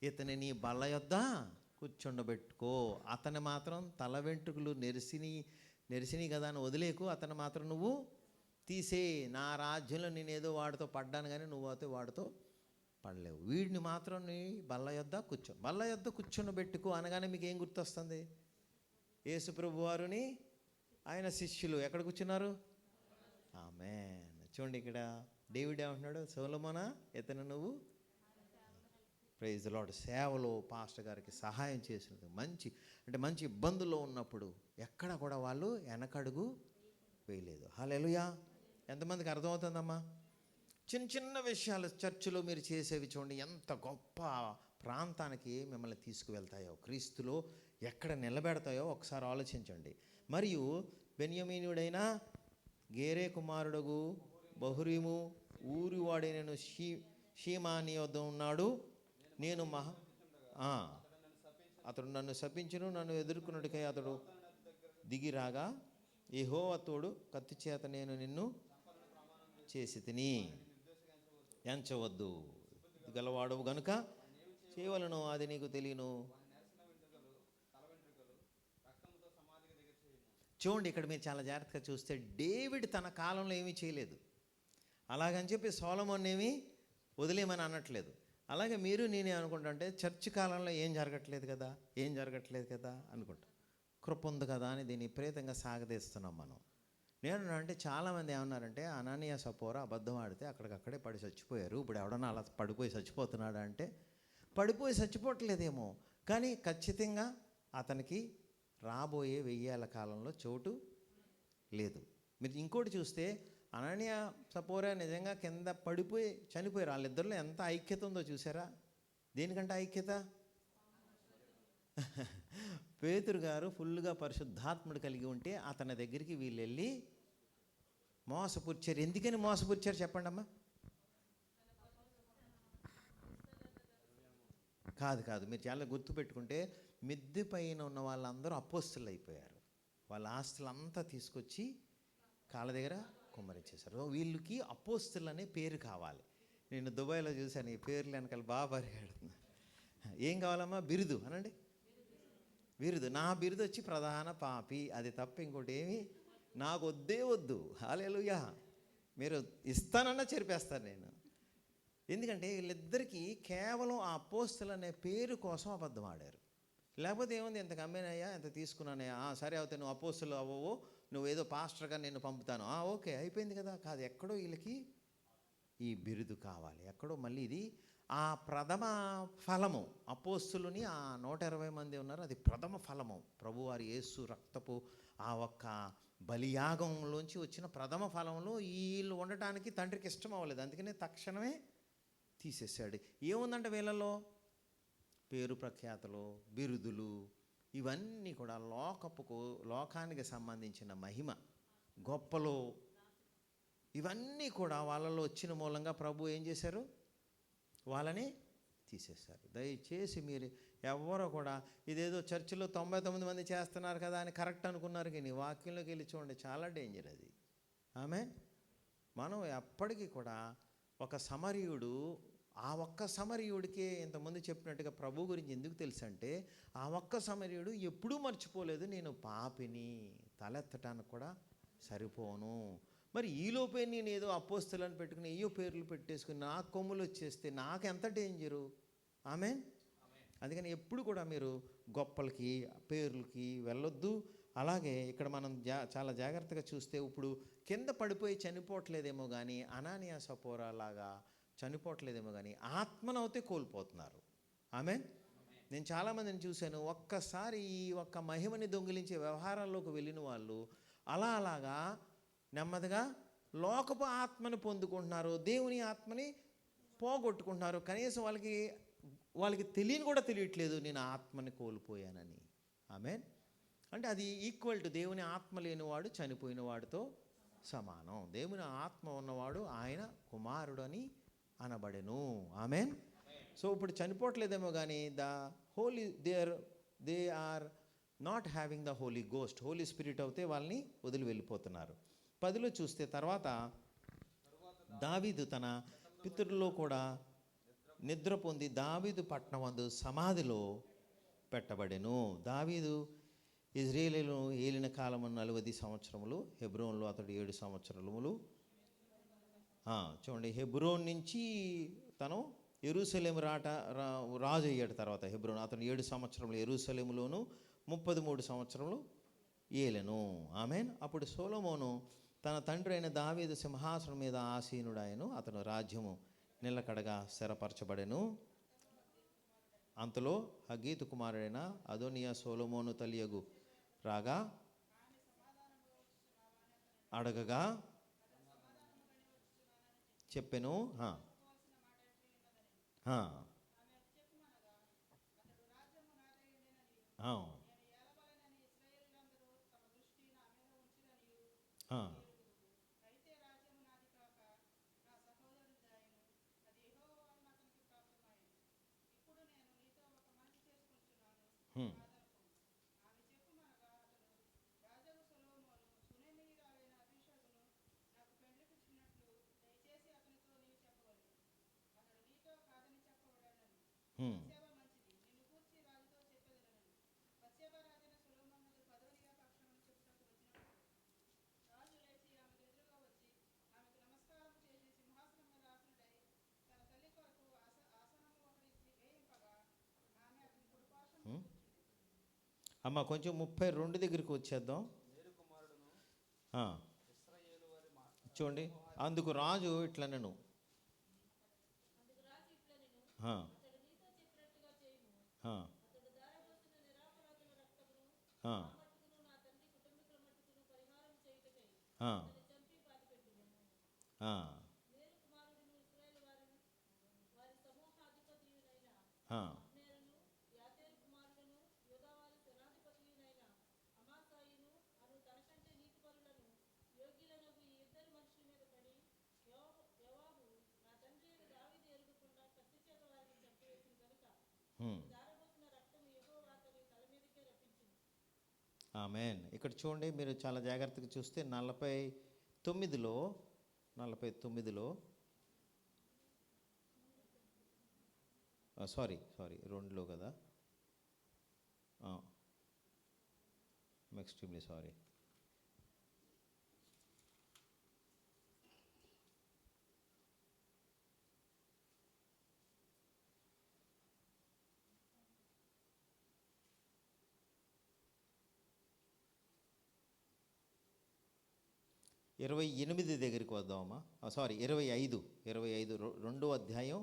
ఇతని నీ బల్ల యొద్ద కూర్చుండబెట్టుకో. అతను మాత్రం తల వెంట్రుకలు నెరిసిని కదా అని వదిలేకు. అతను మాత్రం నువ్వు తీసే. నా రాజ్యంలో నేనేదో వాడితో పడ్డాను కానీ నువ్వు అయితే వాడితో పడలేవు. వీడిని మాత్రం నీ బల్ల యొద్ద కూర్చుండబెట్టుకో అనగానే మీకు ఏం గుర్తొస్తుంది? యేసు ప్రభు వారిని ఆయన శిష్యులు ఎక్కడ కూర్చున్నారు? ఆమేన్. చూడండి, ఇక్కడ డేవిడ్ ఏమంటున్నాడు? సొలొమోనా, ఇతను నువ్వు ప్రైజ్ ది లార్డ్ సేవలో పాస్టర్ గారికి సహాయం చేసినది మంచి ఇబ్బందుల్లో ఉన్నప్పుడు ఎక్కడ కూడా వాళ్ళు వెనకడుగు వేయలేదు. హల్లెలూయా. ఎంతమందికి అర్థమవుతుందమ్మా? చిన్న విషయాలు చర్చిలో మీరు చేసేవి చూడండి ఎంత గొప్ప ప్రాంతానికి మిమ్మల్ని తీసుకువెళ్తాయో, క్రీస్తులో ఎక్కడ నిలబెడతాయో ఒకసారి ఆలోచించండి. మరియు బెన్యామీనుడైన గేరే కుమారుడుగు బహురీము ఊరివాడైన షీమాని వద్ద ఉన్నాడు. నేను అతడు నన్ను శపించును, నన్ను ఎదుర్కొన్నట్టుకై అతడు దిగి రాగా యెహోవా తోడు, కత్తి చేత నేను నిన్ను చేసి తిని ఎంచవద్దు, గలవాడవు గనుక చేయవలను, అది నీకు తెలియను. చూడండి, ఇక్కడ మీరు చాలా జాగ్రత్తగా చూస్తే డేవిడ్ తన కాలంలో ఏమీ చేయలేదు. అలాగని చెప్పి సొలొమోన్ ఏమీ వదిలేమని అనట్లేదు. అలాగే మీరు నేనే అనుకుంటుంటే చర్చి కాలంలో ఏం జరగట్లేదు కదా అనుకుంటా. కృప ఉంది కదా అని దీన్ని విపరీతంగా సాగదీస్తున్నాం మనం. నేను అంటే చాలామంది ఏమన్నారంటే అననీయ సపోరా అబద్ధం ఆడితే అక్కడికక్కడే పడి చచ్చిపోయారు. ఇప్పుడు ఎవడన్నా అలా పడిపోయి చచ్చిపోతున్నాడా అంటే పడిపోయి చచ్చిపోవట్లేదేమో, కానీ ఖచ్చితంగా అతనికి రాబోయే 1000 ఏళ్ల కాలంలో చోటు లేదు. మీరు ఇంకోటి చూస్తే అననీయ సపోరా నిజంగా కింద పడిపోయి చనిపోయారు. వాళ్ళిద్దరిలో ఎంత ఐక్యత ఉందో చూసారా? దేనికంటే ఐక్యత? పేతురు గారు ఫుల్గా పరిశుద్ధాత్ముడు కలిగి ఉంటే అతని దగ్గరికి వీళ్ళు వెళ్ళి మోసపుచ్చారు. ఎందుకని మోసపుచ్చారు చెప్పండి అమ్మా? కాదు కాదు, మీరు చాలా గుర్తుపెట్టుకుంటే మిద్దె పైన ఉన్న వాళ్ళందరూ అపోస్తులు అయిపోయారు. వాళ్ళ ఆస్తులంతా తీసుకొచ్చి కాళ్ళ దగ్గర కుమ్మరించేశారు. వీళ్ళకి అపోస్తులు అనే పేరు కావాలి. నేను దుబాయ్లో చూశాను, ఈ పేర్లు వెనకాల బాగా పరిగెడుతుంది. ఏం కావాలమ్మా? బిరుదు అనండి. బిరుదు. నా బిరుదు వచ్చి ప్రధాన పాపి, అది తప్ప ఇంకోటి ఏమి నాకు వద్దే వద్దు. హల్లెలూయా. మీరు ఇస్తానన్నా చెరిపేస్తాను నేను. ఎందుకంటే వీళ్ళిద్దరికీ కేవలం ఆ అపోస్తులు అనే పేరు కోసం అబద్ధం ఆడారు. లేకపోతే ఏముంది, ఎంత కమ్మేనయ్యా, ఎంత తీసుకున్నానయ్యా, సరే అవుతే నువ్వు అపోస్తులు అవ్వవు, నువ్వు ఏదో పాస్టర్గా నేను పంపుతాను, ఓకే అయిపోయింది కదా. కాదు, ఎక్కడో వీళ్ళకి ఈ బిరుదు కావాలి. ఎక్కడో మళ్ళీ ఇది ఆ ప్రథమ ఫలము. అపోస్తులని ఆ 120 మంది ఉన్నారు, అది ప్రథమ ఫలము. ప్రభువారి యేసు రక్తపు ఆ ఒక్క బలియాగంలోంచి వచ్చిన ప్రథమ ఫలంలో వీళ్ళు ఉండటానికి తండ్రికి ఇష్టం అవ్వలేదు. అందుకనే తక్షణమే తీసేశాడు. ఏముందంటే వీళ్ళలో పేరు ప్రఖ్యాతలు, బిరుదులు, ఇవన్నీ కూడా లోకానికి సంబంధించిన మహిమ, గొప్పలు, ఇవన్నీ కూడా వాళ్ళలో వచ్చిన మూలంగా ప్రభు ఏం చేశారు? వాళ్ళని తీసేశారు. దయచేసి మీరు ఎవరో కూడా ఇదేదో చర్చిలో 99 మంది చేస్తున్నారు కదా అని కరెక్ట్ అనుకున్నారు, కానీ వాక్యంలోకి వెళ్ళి చూడండి, చాలా డేంజర్ అది. ఆమేన్. మనం ఎప్పటికీ కూడా ఒక సమరయుడు, ఆ ఒక్క సమరయుడికే ఇంతకుముందు చెప్పినట్టుగా ప్రభు గురించి ఎందుకు తెలుసు అంటే, ఆ ఒక్క సమరయుడు ఎప్పుడూ మర్చిపోలేదు, నేను పాపిని, తలెత్తటానికి కూడా సరిపోను. మరి ఈలోపే నేను ఏదో అపోస్తులను పెట్టుకుని ఏయో పేర్లు పెట్టేసుకుని నా కొమ్ములు వచ్చేస్తే నాకు ఎంత డేంజరు. ఆమేన్. అందుకని ఎప్పుడు కూడా మీరు గొప్పలకి, పేర్లకి వెళ్ళొద్దు. అలాగే ఇక్కడ మనం చాలా జాగ్రత్తగా చూస్తే, ఇప్పుడు కింద పడిపోయి చనిపోవట్లేదేమో కానీ, అనానియా సపోరా లాగా చనిపోవట్లేదేమో కానీ ఆత్మనవుతే కోల్పోతున్నారు. ఆమేన్. నేను చాలామందిని చూశాను, ఒక్కసారి ఈ ఒక్క మహిమని దొంగిలించే వ్యవహారాల్లోకి వెళ్ళిన వాళ్ళు అలాగా నెమ్మదిగా లోకపు ఆత్మని పొందుకుంటున్నారు, దేవుని ఆత్మని పోగొట్టుకుంటున్నారు. కనీసం వాళ్ళకి తెలియని కూడా తెలియట్లేదు, నేను ఆత్మని కోల్పోయానని. ఆమేన్. అంటే అది ఈక్వల్ టు దేవుని ఆత్మ లేనివాడు చనిపోయిన వాడితో సమానం. దేవుని ఆత్మ ఉన్నవాడు ఆయన కుమారుడు అని అనబడెను. ఆమేన్. సో ఇప్పుడు చనిపోవట్లేదేమో కానీ they are not having the holy ghost. Holy spirit అవుతే వాళ్ళని వదిలి వెళ్ళిపోతున్నారు. 10లో చూస్తే, తర్వాత దావీదు తన పితరుల్లో కూడా నిద్ర పొంది దావీదు పట్టణమందు సమాధిలో పెట్టబడెను. దావీదు ఇజ్రాయేలును ఏలిన కాలము 40 సంవత్సరములు. హెబ్రోన్లో అతడు 7 సంవత్సరములు. చూడండి, హెబ్రోన్ నుంచి తను యెరూషలేము రాజు అయ్యాడు. తర్వాత హెబ్రోన్ అతను 7 సంవత్సరములు యెరూషలేములోను 33 సంవత్సరములు ఏలెను. ఆమేన్. అప్పుడు సొలొమోను తన తండ్రి అయిన దావీదు సింహాసనం మీద ఆసీనుడాయను, అతను రాజ్యము నిలకడగా స్థిరపరచబడెను. అంతలో హగ్గీతు కుమారుడైన అదోనియా సొలొమోను తల్లియగు రాగా అడగగా చెప్పెను. అమ్మ కొంచెం 32 దగ్గరికి వచ్చేద్దాం. చూడండి, అందుకు రాజు ఇట్లనెను, ఆమేన్. ఇక్కడ చూడండి, మీరు చాలా జాగ్రత్తగా చూస్తే 49లో 49లో సారీ 2లో కదా, ఎక్స్ట్రీమ్లీ సారీ. ఇరవై 28 దగ్గరికి వద్దామమ్మా. సారీ 25 రెండో అధ్యాయం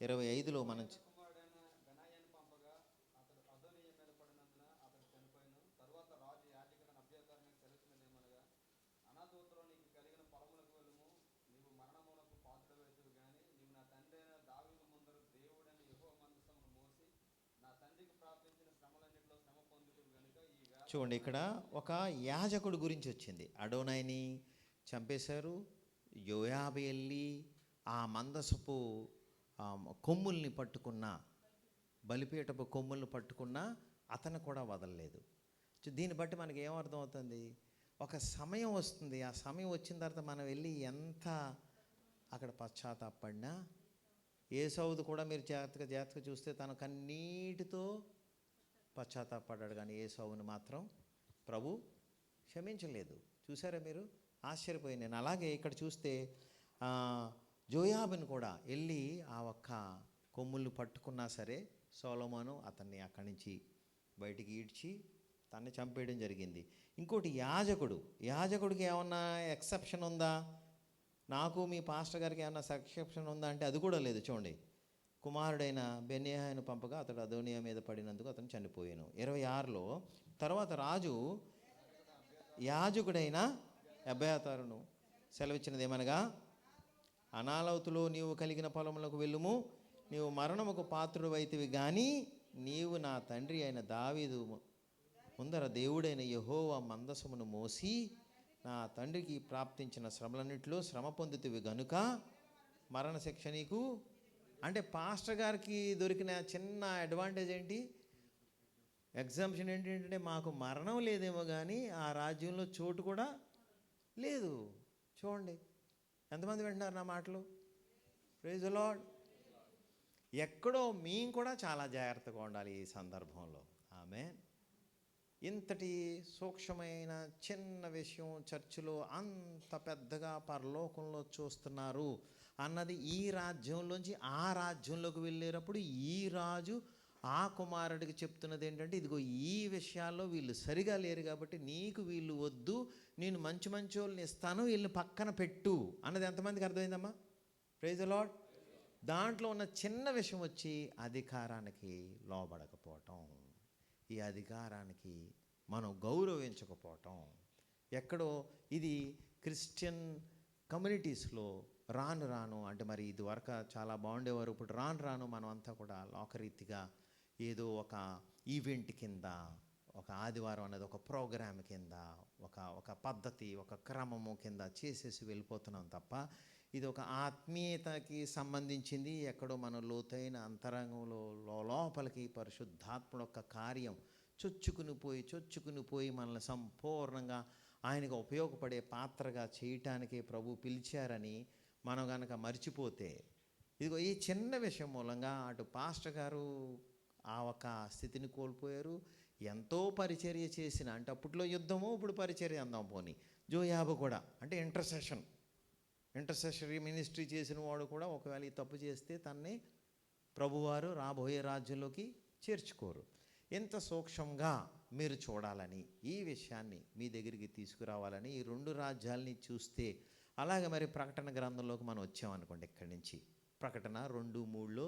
25లో మనం కుమారుడైన బెనాయాను పంపగా అతడు అదోనీయ మీద పడినందున అతడు చనిపోయాను. తరువాత రాజు యాజకుడైన అబ్యాతారునికి సెలవిచ్చినదేమనగా, అనాతోతులో నీకు కలిగిన పొలములకు వెళ్ళుము. నీవు మరణమునకు పాత్రుడవైతివి గాని నీవు నా తండ్రి అయిన దావీదు ముందర దేవుడైన యెహోవా మందసమును మోసి నా తండ్రికి ప్రాప్తించిన శ్రమలన్నిటిలో శ్రమ పొందుదువు గనుక ఈ వేళ. చూడండి, ఇక్కడ ఒక యాజకుడు గురించి వచ్చింది. అడోనైని చంపేశారు. యోయాబు వెళ్ళి ఆ మందసపు కొమ్ముల్ని పట్టుకున్న, బలిపీఠపు కొమ్ముల్ని పట్టుకున్న అతను కూడా వదలలేదు. దీన్ని బట్టి మనకి ఏమర్థం అవుతుంది? ఒక సమయం వస్తుంది, ఆ సమయం వచ్చిన తర్వాత మనం వెళ్ళి ఎంత అక్కడ పశ్చాత్తాపడినా, ఏసౌదు కూడా మీరు జాగ్రత్తగా చూస్తే తన కన్నీటితో పశ్చాత్తాపడ్డాడు, కానీ ఏసౌని మాత్రం ప్రభు క్షమించలేదు. చూసారా మీరు? ఆశ్చర్యపోయి నేను. అలాగే ఇక్కడ చూస్తే జోయాబుని కూడా వెళ్ళి ఆ ఒక్క కొమ్ములు పట్టుకున్నా సరే సొలొమోను అతన్ని అక్కడి నుంచి బయటికి ఈడ్చి తన్ని చంపేయడం జరిగింది. ఇంకోటి యాజకుడికి ఏమన్నా ఎక్సెప్షన్ ఉందా? నాకు మీ పాస్టర్ గారికి ఏమన్నా ఎక్సెప్షన్ ఉందా అంటే అది కూడా లేదు. చూడండి, కుమారుడైన బెన్యాయాను పంపగా అతడు అదోనియా మీద పడినందుకు అతను చనిపోయాను. 26లో తర్వాత రాజు యాజకుడైన అబ్యాతారును సెలవిచ్చినది ఏమనగా, అనాలవతులో నీవు కలిగిన పొలములకు వెళ్ళుము. నీవు మరణముకు పాత్రుడు అయితివి గాని నీవు నా తండ్రి అయిన దావీదు ముందర దేవుడైన యెహోవా మందసమును మోసి నా తండ్రికి ప్రాప్తించిన శ్రమలన్నింటిలో శ్రమ పొందుతివి గనుక మరణశిక్ష నీకు. అంటే పాస్టర్ గారికి దొరికిన చిన్న అడ్వాంటేజ్ ఏంటి, ఎగ్జాంప్షన్ ఏంటంటే మాకు మరణం లేదేమో కానీ ఆ రాజ్యంలో చోటు కూడా లేదు. చూడండి ఎంతమంది వింటున్నారు నా మాటలు? Praise the Lord. ఎక్కడో మేము కూడా చాలా జాగ్రత్తగా ఉండాలి ఈ సందర్భంలో. ఆమేన్. ఇంతటి సూక్ష్మమైన చిన్న విషయం చర్చిలో అంత పెద్దగా పరలోకంలో చూస్తున్నారు అన్నది ఈ రాజ్యంలోంచి ఆ రాజ్యంలోకి వెళ్ళేటప్పుడు ఈ రాజు ఆ కుమారుడికి చెప్తున్నది ఏంటంటే, ఇదిగో ఈ విషయాల్లో వీళ్ళు సరిగా లేరు కాబట్టి నీకు వీళ్ళు వద్దు, నేను మంచి వాళ్ళని ఇస్తాను, వీళ్ళని పక్కన పెట్టు అన్నది ఎంతమందికి అర్థమైందమ్మా? Praise the Lord. దాంట్లో ఉన్న చిన్న విషయం వచ్చి అధికారానికి లోబడకపోవటం, ఈ అధికారానికి మనం గౌరవించకపోవటం. ఎక్కడో ఇది క్రిస్టియన్ కమ్యూనిటీస్లో రాను అంటే మరి ఇది వరకు చాలా బాగుండేవారు, ఇప్పుడు రాను మనం అంతా కూడా లోకరీతిగా ఏదో ఒక ఈవెంట్ కింద, ఒక ఆదివారం అనేది ఒక ప్రోగ్రామ్ కింద, ఒక పద్ధతి, ఒక క్రమము కింద చేసేసి వెళ్ళిపోతున్నాం తప్ప ఇది ఒక ఆత్మీయతకి సంబంధించింది. ఎక్కడో మన లోతైన అంతరంగంలో లోపలికి పరిశుద్ధాత్ముడు యొక్క కార్యం చొచ్చుకుని పోయి మనల్ని సంపూర్ణంగా ఆయనకు ఉపయోగపడే పాత్రగా చేయటానికి ప్రభు పిలిచారని మనం కనుక మర్చిపోతే, ఇదిగో ఈ చిన్న విషయం మూలంగా అటు పాస్టర్ గారు ఆ ఒక స్థితిని కోల్పోయారు. ఎంతో పరిచర్య చేసిన, అంటే అప్పట్లో యుద్ధము, ఇప్పుడు పరిచర్య అందాం పోని. జోయాబు కూడా అంటే ఇంటర్సెషరీ మినిస్ట్రీ చేసిన వాడు కూడా ఒకవేళ ఈ తప్పు చేస్తే తన్ని ప్రభువారు రాబోయే రాజ్యంలోకి చేర్చుకోరు. ఎంత సూక్ష్మంగా మీరు చూడాలని, ఈ విషయాన్ని మీ దగ్గరికి తీసుకురావాలని ఈ రెండు రాజ్యాలని చూస్తే, అలాగే మరి ప్రకటన గ్రంథంలోకి మనం వచ్చామనుకోండి. ఇక్కడి నుంచి ప్రకటన 2:3లో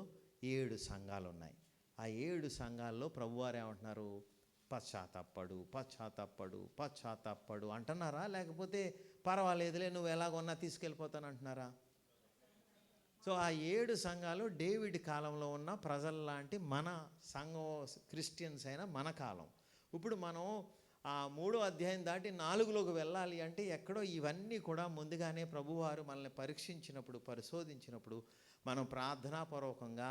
7 సంఘాలు ఉన్నాయి. ఆ 7 సంఘాల్లో ప్రభువారు ఏమంటున్నారు? పశ్చాత్తాపడు అంటున్నారా? లేకపోతే పర్వాలేదులే నువ్వు ఎలాగొన్నా తీసుకెళ్ళిపోతాను అంటున్నారా? సో ఆ 7 సంఘాలు డేవిడ్ కాలంలో ఉన్న ప్రజల లాంటి మన సంఘం, క్రిస్టియన్స్ అయిన మన కాలం. ఇప్పుడు మనం ఆ 3వ అధ్యాయం దాటి 4లోకి వెళ్ళాలి అంటే ఎక్కడో ఇవన్నీ కూడా ముందుగానే ప్రభువారు మనల్ని పరీక్షించినప్పుడు, పరిశోధించినప్పుడు మనం ప్రార్థనాపూర్వకంగా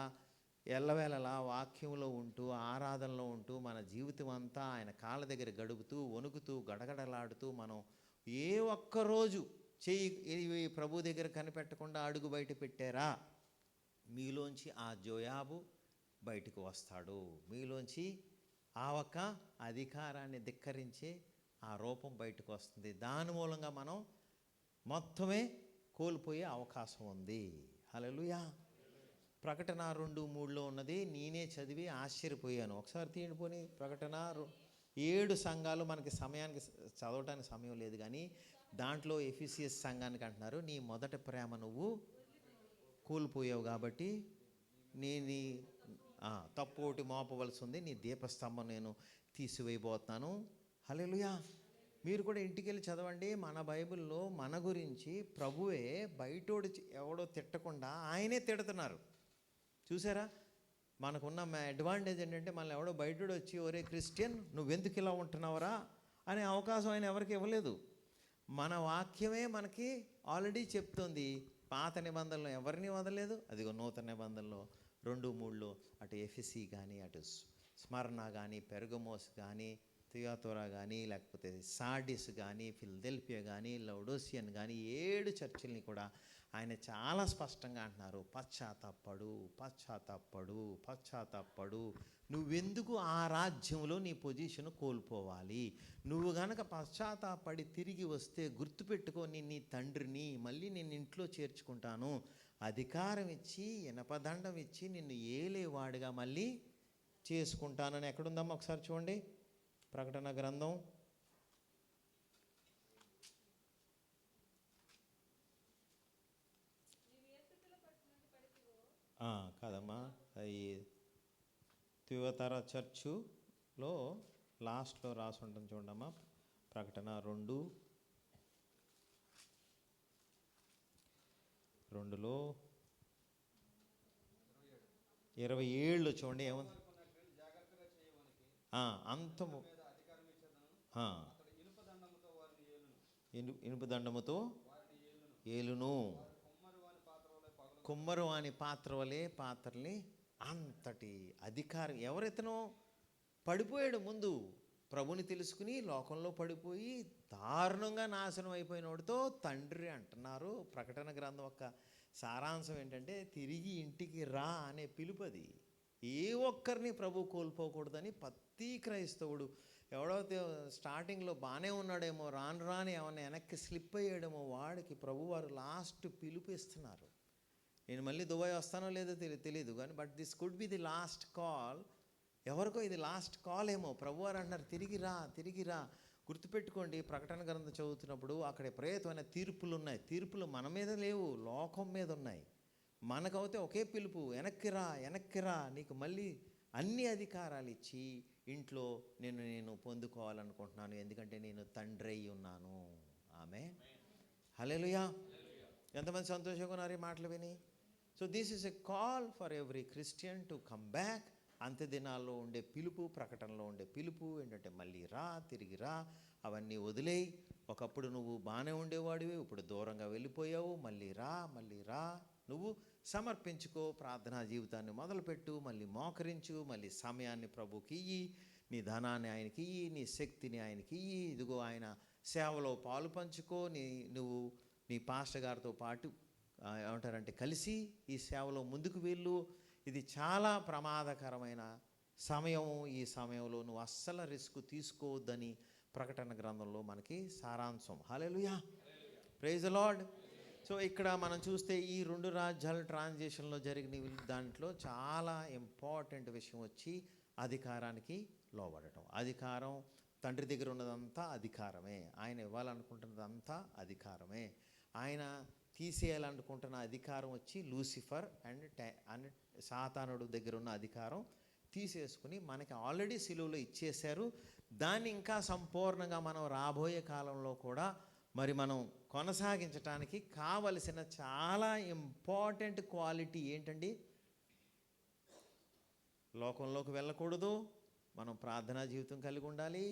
ఎల్లవేళలా వాక్యంలో ఉంటూ ఆరాధనలో ఉంటూ మన జీవితం అంతా ఆయన కాళ్ళ దగ్గర గడుపుతూ వణుకుతూ గడగడలాడుతూ మనం ఏ ఒక్కరోజు చెయ్యి ప్రభు దగ్గర కనిపెట్టకుండా అడుగు బయట పెట్టారా, మీలోంచి ఆ జోయాబు బయటకు వస్తాడు. మీలోంచి ఆ ఒక్క అధికారాన్ని ధిక్కరించే ఆ రూపం బయటకు వస్తుంది. దాని మూలంగా మనం మొత్తమే కోల్పోయే అవకాశం ఉంది. హల్లెలూయా. ప్రకటన 2:3 ఉన్నది నేనే చదివి ఆశ్చర్యపోయాను. ఒకసారి తీయండిపోని. ప్రకటన 7 సంఘాలు, మనకి సమయానికి చదవటానికి సమయం లేదు కానీ దాంట్లో ఎఫెసీయస్ సంఘానికి అంటున్నారు, నీ మొదటి ప్రేమ నువ్వు కోల్పోయావు కాబట్టి నీ తప్పు ఒకటి మోపవలసి ఉంది, నీ దీపస్తంభం నేను తీసివేయబోతున్నాను. హల్లెలూయా. మీరు కూడా ఇంటికి వెళ్ళి చదవండి. మన బైబిల్లో మన గురించి ప్రభువే బయటోడు ఎవడో తిట్టకుండా ఆయనే తిడుతున్నారు. చూసారా? మనకున్న అడ్వాంటేజ్ ఏంటంటే మనల్ని ఎవడో బయటోడు వచ్చి ఒరే క్రిస్టియన్ నువ్వెందుకు ఇలా ఉంటున్నావురా అనే అవకాశం ఆయన ఎవరికి ఇవ్వలేదు. మన వాక్యమే మనకి ఆల్రెడీ చెప్తుంది. పాత నిబంధనలో ఎవరిని వదలలేదు, అదిగో నూతన నిబంధనలో 2:3 అటు ఎఫెసీ కానీ, అటు స్మరణ కానీ, పెర్గమోస్ కానీ, థియాతోరా కానీ, లేకపోతే సార్డిస్ కానీ, ఫిలదెల్ఫియా కానీ, లౌడోసియన్ కానీ 7 చర్చిల్ని కూడా ఆయన చాలా స్పష్టంగా అంటున్నారు, పశ్చాత్తాపడు, పశ్చాత్తాపడు, పశ్చాత్తాపడు. నువ్వెందుకు ఆ రాజ్యంలో నీ పొజిషన్ కోల్పోవాలి? నువ్వు గనక పశ్చాత్తాపడి తిరిగి వస్తే గుర్తుపెట్టుకో, నీ తండ్రిని మళ్ళీ నేను ఇంట్లో చేర్చుకుంటాను, అధికారం ఇచ్చి ఇనపదండం ఇచ్చి నిన్ను ఏలేవాడిగా మళ్ళీ చేసుకుంటానని. ఎక్కడుందమ్మా ఒకసారి చూడండి. ప్రకటన గ్రంథం 8 కాదమ్మా, ఈ థియోతర చర్చులో లాస్ట్లో రాసి ఉంటుంది చూడమ్మా. ప్రకటన 2:2లో 27 చూడండి ఏముంది. అంతము ఇనుప దండముతో ఏలును, కుమ్మరు వాని పాత్ర వలె పాత్రల్ని. అంతటి అధికారం ఎవరెతనో పడిపోయాడు. ముందు ప్రభుని తెలుసుకుని లోకంలో పడిపోయి దారుణంగా నాశనం అయిపోయినోడితో తండ్రి అంటున్నారు. ప్రకటన గ్రంథం యొక్క సారాంశం ఏంటంటే తిరిగి ఇంటికి రా అనే పిలుపది. ఏ ఒక్కరిని ప్రభు కోల్పోకూడదని ప్రతి క్రైస్తవుడు ఎవడో స్టార్టింగ్లో బాగానే ఉన్నాడేమో, రాను రాని ఏమన్నా వెనక్కి స్లిప్ అయ్యాడేమో, వాడికి ప్రభు వారు లాస్ట్ పిలుపు ఇస్తున్నారు. నేను మళ్ళీ దుబాయ్ వస్తానో లేదో తెలియదు కానీ but this could be the last call. ఎవరికో ఇది లాస్ట్ కాల్ ఏమో. ప్రభువారు అంటున్నారు తిరిగిరా, తిరిగిరా. గుర్తుపెట్టుకోండి, ప్రకటన గ్రంథం చదువుతున్నప్పుడు అక్కడ విపరీతమైన తీర్పులు ఉన్నాయి. తీర్పులు మన మీద లేవు, లోకం మీద ఉన్నాయి. మనకైతే ఒకే పిలుపు, వెనక్కిరా, వెనక్కిరా, నీకు మళ్ళీ అన్ని అధికారాలు ఇచ్చి ఇంట్లో నేను పొందుకోవాలనుకుంటున్నాను, ఎందుకంటే నేను తండ్రి అయి ఉన్నాను. ఆమేన్. హల్లెలూయా. ఎంతమంది సంతోషంగా ఉన్నారు ఈ మాటలు విని? So this is a call for every Christian to come back. అంత్య దినాల్లో ఉండే పిలుపు, ప్రకటనలో ఉండే పిలుపు ఏంటంటే మళ్ళీ రా, తిరిగి రా, అవన్నీ వదిలేయి. ఒకప్పుడు నువ్వు బాగానే ఉండేవాడివి, ఇప్పుడు దూరంగా వెళ్ళిపోయావు, మళ్ళీ రా, మళ్ళీ రా. నువ్వు సమర్పించుకో, ప్రార్థనా జీవితాన్ని మొదలుపెట్టు, మళ్ళీ మోకరించు, మళ్ళీ సమయాన్ని ప్రభుకి ఇయ్యి, నీ ధనాన్ని ఆయనకి ఇయ్యి, నీ శక్తిని ఆయనకి ఇయ్యి. ఇదిగో ఆయన సేవలో పాలు పంచుకో. నువ్వు నీ పాస్టర్ గారితో పాటు ఏమంటారంటే కలిసి ఈ సేవలో ముందుకు వెళ్ళు. ఇది చాలా ప్రమాదకరమైన సమయం. ఈ సమయంలో నువ్వు అస్సలు రిస్క్ తీసుకోవద్దని ప్రకటన గ్రంథంలో మనకి సారాంశం. హల్లెలూయా, ప్రైజ్ ది లార్డ్. సో ఇక్కడ మనం చూస్తే ఈ 2 రాజ్యాల ట్రాన్సిషన్లో జరిగిన దాంట్లో చాలా ఇంపార్టెంట్ విషయం వచ్చి అధికారానికి లోబడటం. అధికారం తండ్రి దగ్గర ఉన్నదంతా అధికారమే, ఆయన ఇవ్వాలనుకుంటున్నదంతా అధికారమే. ఆయన తీసేయాలనుకుంటున్న అధికారం వచ్చి లూసిఫర్ అండ్ సాతానుడు దగ్గర ఉన్న అధికారం తీసేసుకుని మనకి ఆల్రెడీ సిలువలో ఇచ్చేశారు. దాన్ని ఇంకా సంపూర్ణంగా మనం రాబోయే కాలంలో కూడా మరి మనం కొనసాగించడానికి కావలసిన చాలా ఇంపార్టెంట్ క్వాలిటీ ఏంటండి? లోకంలోకి వెళ్ళకూడదు, మనం ప్రార్థనా జీవితం కలిగి ఉండాలి,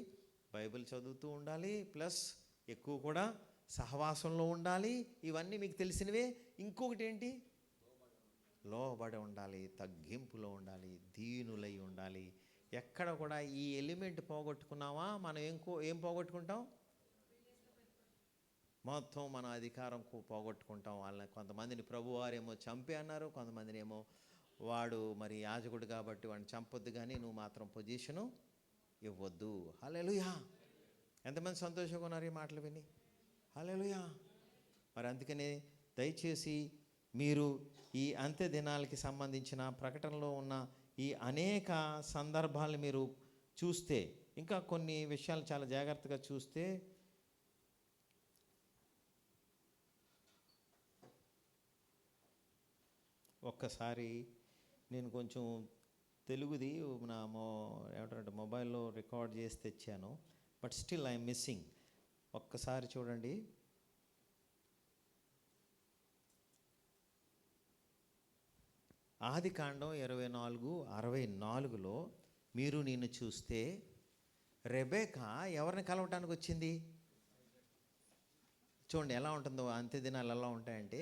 బైబిల్ చదువుతూ ఉండాలి, ప్లస్ ఎక్కువ కూడా సహవాసంలో ఉండాలి. ఇవన్నీ మీకు తెలిసినవే. ఇంకొకటి ఏంటి? లోబడి ఉండాలి, తగ్గింపులో ఉండాలి, దీనులై ఉండాలి. ఎక్కడ కూడా ఈ ఎలిమెంట్ పోగొట్టుకున్నామా మనం ఏం పోగొట్టుకుంటాం? మొత్తం మన అధికారం పోగొట్టుకుంటాం. వాళ్ళని కొంతమందిని ప్రభువారేమో చంపి అన్నారు, కొంతమందిని ఏమో వాడు మరి యాజకుడు కాబట్టి వాడిని చంపొద్దు కానీ నువ్వు మాత్రం పొజిషను ఇవ్వద్దు. హల్లెలూయా! ఎంతమంది సంతోషంగా ఉన్నారు ఈ మాటలు విని? హల్లెలూయా! మరి అందుకనే దయచేసి మీరు ఈ అంత్య దినాలకి సంబంధించిన ప్రకటనలో ఉన్న ఈ అనేక సందర్భాలను మీరు చూస్తే, ఇంకా కొన్ని విషయాలు చాలా జాగ్రత్తగా చూస్తే, ఒక్కసారి నేను కొంచెం తెలుగుది ఏమంటారంటే మొబైల్లో రికార్డ్ చేసి తెచ్చాను, బట్ స్టిల్ ఐఎమ్ మిస్సింగ్. ఒక్కసారి చూడండి. ఆదికాండం 24:64లో మీరు నేను చూస్తే రెబెకా ఎవరిని కలవటానికి వచ్చింది? చూడండి ఎలా ఉంటుందో, అంత్య దినాలు ఎలా ఉంటాయంటే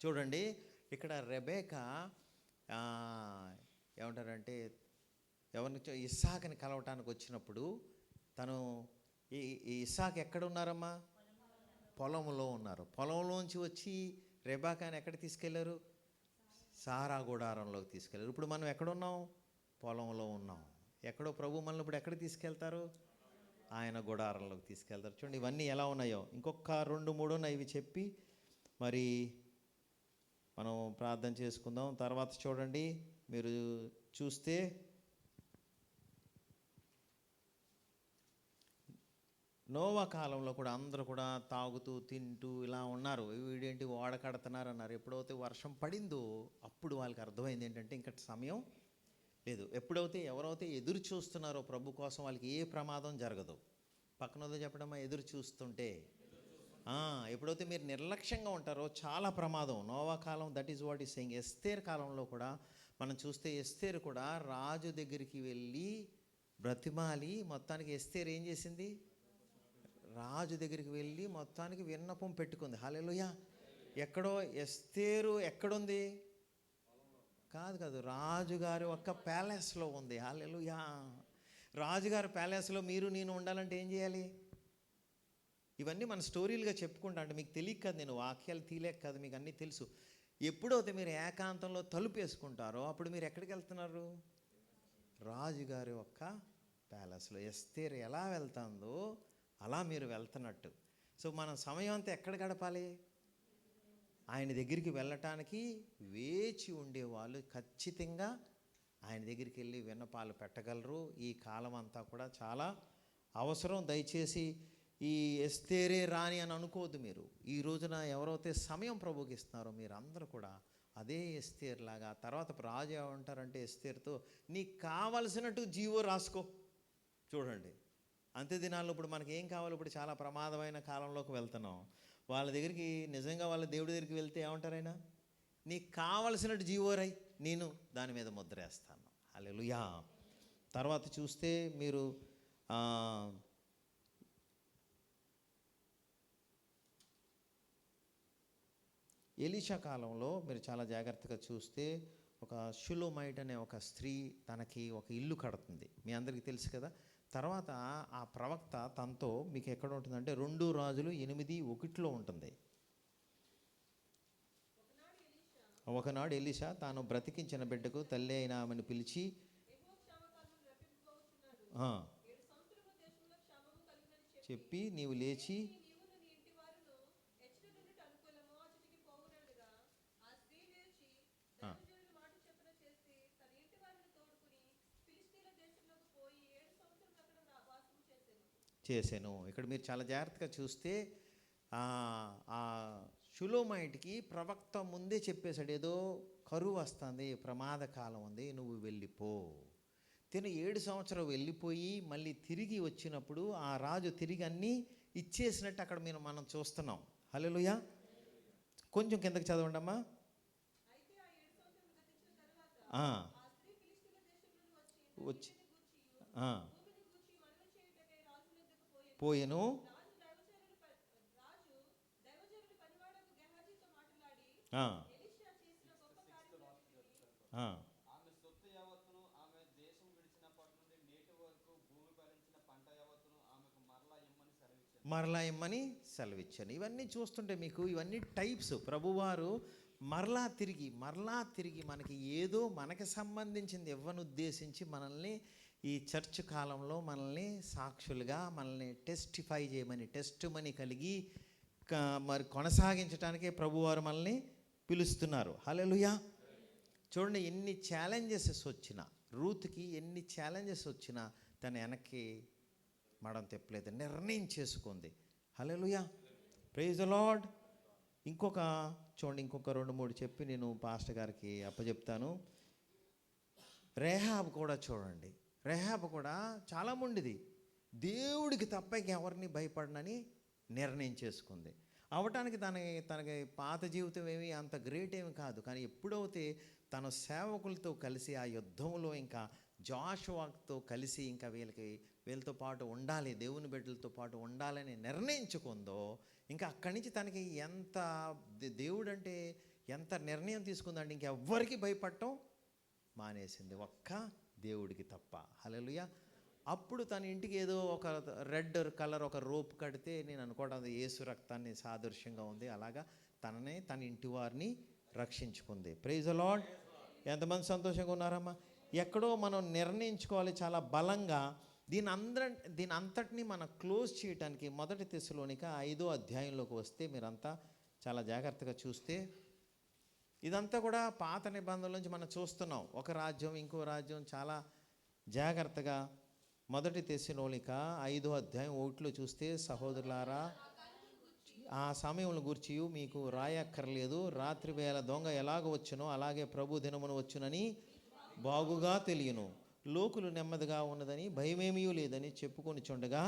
చూడండి ఇక్కడ రెబెకా ఏమంటారంటే ఎవరిని ఇస్సాకుని కలవటానికి వచ్చినప్పుడు తను ఈ ఇస్సాకు ఎక్కడ ఉన్నారమ్మా? పొలంలో ఉన్నారు. పొలంలోంచి వచ్చి రెబెకాని ఎక్కడ తీసుకెళ్లారు? సారా గుడారంలోకి తీసుకెళ్లారు. ఇప్పుడు మనం ఎక్కడున్నాం? పొలంలో ఉన్నాం. ఎక్కడో ప్రభు మనల్ని ఇప్పుడు ఎక్కడ తీసుకెళ్తారు? ఆయన గుడారంలోకి తీసుకెళ్తారు. చూడండి ఇవన్నీ ఎలా ఉన్నాయో. ఇంకొక 2-3 ఉన్నాయి, ఇవి చెప్పి మరి మనం ప్రార్థన చేసుకుందాం. తర్వాత చూడండి, మీరు చూస్తే నోవా కాలంలో కూడా అందరూ కూడా తాగుతూ తింటూ ఇలా ఉన్నారు. వీడేంటి ఓడ కడుతున్నారు అన్నారు. ఎప్పుడైతే వర్షం పడిందో అప్పుడు వాళ్ళకి అర్థమైంది ఏంటంటే ఇంకా సమయం లేదు. ఎప్పుడైతే ఎవరైతే ఎదురు చూస్తున్నారో ప్రభు కోసం వాళ్ళకి ఏ ప్రమాదం జరగదు. పక్కనదో చెప్పడమా, ఎదురు చూస్తుంటే ఎప్పుడైతే మీరు నిర్లక్ష్యంగా ఉంటారో చాలా ప్రమాదం. నోవా కాలం, that is what is saying. Esther కాలంలో కూడా మనం చూస్తే ఎస్తేర్ కూడా రాజు దగ్గరికి వెళ్ళి బ్రతిమాలి మొత్తానికి ఎస్తేర్ ఏం చేసింది? రాజు దగ్గరికి వెళ్ళి మొత్తానికి విన్నపం పెట్టుకుంది. హల్లెలూయా! ఎక్కడో ఎస్తేరు ఎక్కడుంది? కాదు, రాజుగారి ఒక్క ప్యాలెస్లో ఉంది. హల్లెలూయా! రాజుగారి ప్యాలెస్లో మీరు నేను ఉండాలంటే ఏం చేయాలి? ఇవన్నీ మన స్టోరీలుగా చెప్పుకుంటా, అంటే మీకు తెలియక కాదు, నేను వాక్యాలు తీలేక కాదు, మీకు అన్నీ తెలుసు. ఎప్పుడైతే మీరు ఏకాంతంలో తలుపు వేసుకుంటారో అప్పుడు మీరు ఎక్కడికి వెళ్తున్నారు? రాజుగారి ఒక్క ప్యాలెస్లో. ఎస్తేర్ ఎలా వెళ్తుందో అలా మీరు వెళ్తున్నట్టు. సో మన సమయం అంతా ఎక్కడ గడపాలి? ఆయన దగ్గరికి వెళ్ళటానికి వేచి ఉండేవాళ్ళు ఖచ్చితంగా ఆయన దగ్గరికి వెళ్ళి విన్నపాలు పెట్టగలరు. ఈ కాలం అంతా కూడా చాలా అవసరం. దయచేసి ఈ ఎస్తేరే రాని అని అనుకోవద్దు మీరు. ఈ రోజున ఎవరైతే సమయం ప్రభుకి ఇస్తున్నారో మీరందరూ కూడా అదే ఎస్తేర్ లాగా. తర్వాత రాజు ఏమంటారంటే ఎస్తేర్తో, నీకు కావలసినట్టు జీవో రాసుకో. చూడండి అంత్య దినాల్లో ఇప్పుడు మనకి ఏం కావాలి? ఇప్పుడు చాలా ప్రమాదమైన కాలంలోకి వెళ్తున్నాం. వాళ్ళ దగ్గరికి నిజంగా వాళ్ళ దేవుడి దగ్గరికి వెళ్తే ఏమంటారైనా, నీకు కావలసినట్టు జీవో రాయి, నేను దాని మీద ముద్రేస్తాను. హల్లెలూయా! తర్వాత చూస్తే మీరు ఎలీషా కాలంలో మీరు చాలా జాగ్రత్తగా చూస్తే ఒక షులోమైట్ అనే ఒక స్త్రీ తనకి ఒక ఇల్లు కడుతుంది. మీ అందరికీ తెలుసు కదా. తర్వాత ఆ ప్రవక్త తనతో, మీకు ఎక్కడ ఉంటుందంటే 2 రాజులు 8:1 ఉంటుంది. ఒకనాడు ఎలీషా తాను బ్రతికించిన బిడ్డకు తల్లి అయిన ఆమెను పిలిచి చెప్పి, నీవు లేచి చేశాను. ఇక్కడ మీరు చాలా జాగ్రత్తగా చూస్తే ఆ షులోమైట్కి ప్రవక్త ముందే చెప్పేశాడు, ఏదో కరువు వస్తుంది, ప్రమాదకాలం ఉంది, నువ్వు వెళ్ళిపో. తిను 7 సంవత్సరాలు వెళ్ళిపోయి మళ్ళీ తిరిగి వచ్చినప్పుడు ఆ రాజు తిరిగి అన్నీ ఇచ్చేసినట్టు అక్కడ మనం చూస్తున్నాం. హల్లెలూయా! కొంచెం కిందకి చదవండి అమ్మా. ఆ, వచ్చి ఆ, పోయెను. ఆ, ఆ, ఆమె సొత్తు యావత్తును ఆమె దేశం విడిచినప్పటి నుండి నేటి వరకు భూమి ఫలించిన పంట యావత్తును ఆమెకు మరలా ఇమ్మని సెలవిచ్చాను. ఇవన్నీ చూస్తుంటే మీకు ఇవన్నీ టైప్స్. ప్రభువారు మరలా తిరిగి మనకి ఏదో మనకి సంబంధించింది ఇవ్వను ఉద్దేశించి మనల్ని ఈ చర్చ్ కాలంలో మనల్ని సాక్షులుగా మనల్ని టెస్టిఫై చేయమని, టెస్ట్ మనీ కలిగి మరి కొనసాగించడానికే ప్రభువారు మనల్ని పిలుస్తున్నారు. హల్లెలూయా. చూడండి, ఎన్ని ఛాలెంజెస్ వచ్చినా, రూత్కి ఎన్ని ఛాలెంజెస్ వచ్చినా తన వెనక్కి మడం తెప్పలేదు, నిర్ణయం చేసుకుంది. హల్లెలూయా, ప్రైజ్ ద లార్డ్. ఇంకొక 2-3 చెప్పి నేను పాస్టర్ గారికి అప్పచెప్తాను. రేహాబ్ కూడా చూడండి, రేహాబ్ కూడా చాలా మొండిది. దేవుడికి తప్ప ఎవరిని భయపడనని నిర్ణయం చేసుకుంది. అవటానికి తనకి పాత జీవితం ఏమి అంత గ్రేట్ ఏమి కాదు, కానీ ఎప్పుడైతే తన సేవకులతో కలిసి ఆ యుద్ధంలో ఇంకా జోషువతో కలిసి ఇంకా వీళ్ళతో పాటు ఉండాలి, దేవుని బిడ్డలతో పాటు ఉండాలని నిర్ణయించుకుందో, ఇంకా అక్కడి నుంచి తనకి ఎంత దేవుడు అంటే ఎంత నిర్ణయం తీసుకుందండి, ఇంకెవ్వరికి భయపడటం మానేసింది, ఒక్క దేవుడికి తప్ప. హల్లెలూయా. అప్పుడు తన ఇంటికి ఏదో ఒక రెడ్ కలర్ ఒక రోప్ కడితే నేను అనుకోవడం అది యేసు రక్తాన్ని సాదృశ్యంగా ఉంది. అలాగా తన ఇంటి వారిని రక్షించుకుంది. Praise the lord. ఎంతమంది సంతోషంగా ఉన్నారమ్మా? ఎక్కడో మనం నిర్ణయించుకోవాలి చాలా బలంగా. దీని అంతటినీ మనం క్లోజ్ చేయడానికి 1 తెస్సలోనిక 5వ అధ్యాయంలోకి వస్తే మీరంతా చాలా జాగ్రత్తగా చూస్తే ఇదంతా కూడా పాత నిబంధనల నుంచి మనం చూస్తున్నాం. ఒక రాజ్యం ఇంకో రాజ్యం చాలా జాగ్రత్తగా 1 తెస్సలోనిక 5వ అధ్యాయం 1లో చూస్తే, సహోదరులారా ఆ సమయంలో గూర్చి మీకు రాయక్కర్లేదు, రాత్రి వేళ దొంగ ఎలాగ వచ్చునో అలాగే ప్రభు దినమును వచ్చునని బాగుగా తెలియను. లోకులు నెమ్మదిగా ఉన్నదని భయమేమీ లేదని చెప్పుకొని చుండగా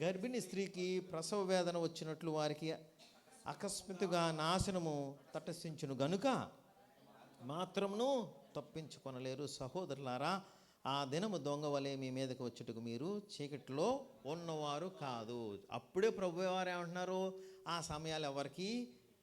గర్భిణీ స్త్రీకి ప్రసవ వేదన వచ్చినట్లు వారికి అకస్మాత్తుగా నాశనము తటస్థించును గనుక మాత్రమును తప్పించుకొనలేరు. సహోదరులారా, ఆ దినము దొంగ వలె మీ మీదకి వచ్చుటకు మీరు చీకటిలో ఉన్నవారు కాదు. అప్పుడే ప్రభువారు ఏమంటున్నారు, ఆ సమయాలు ఎవరికి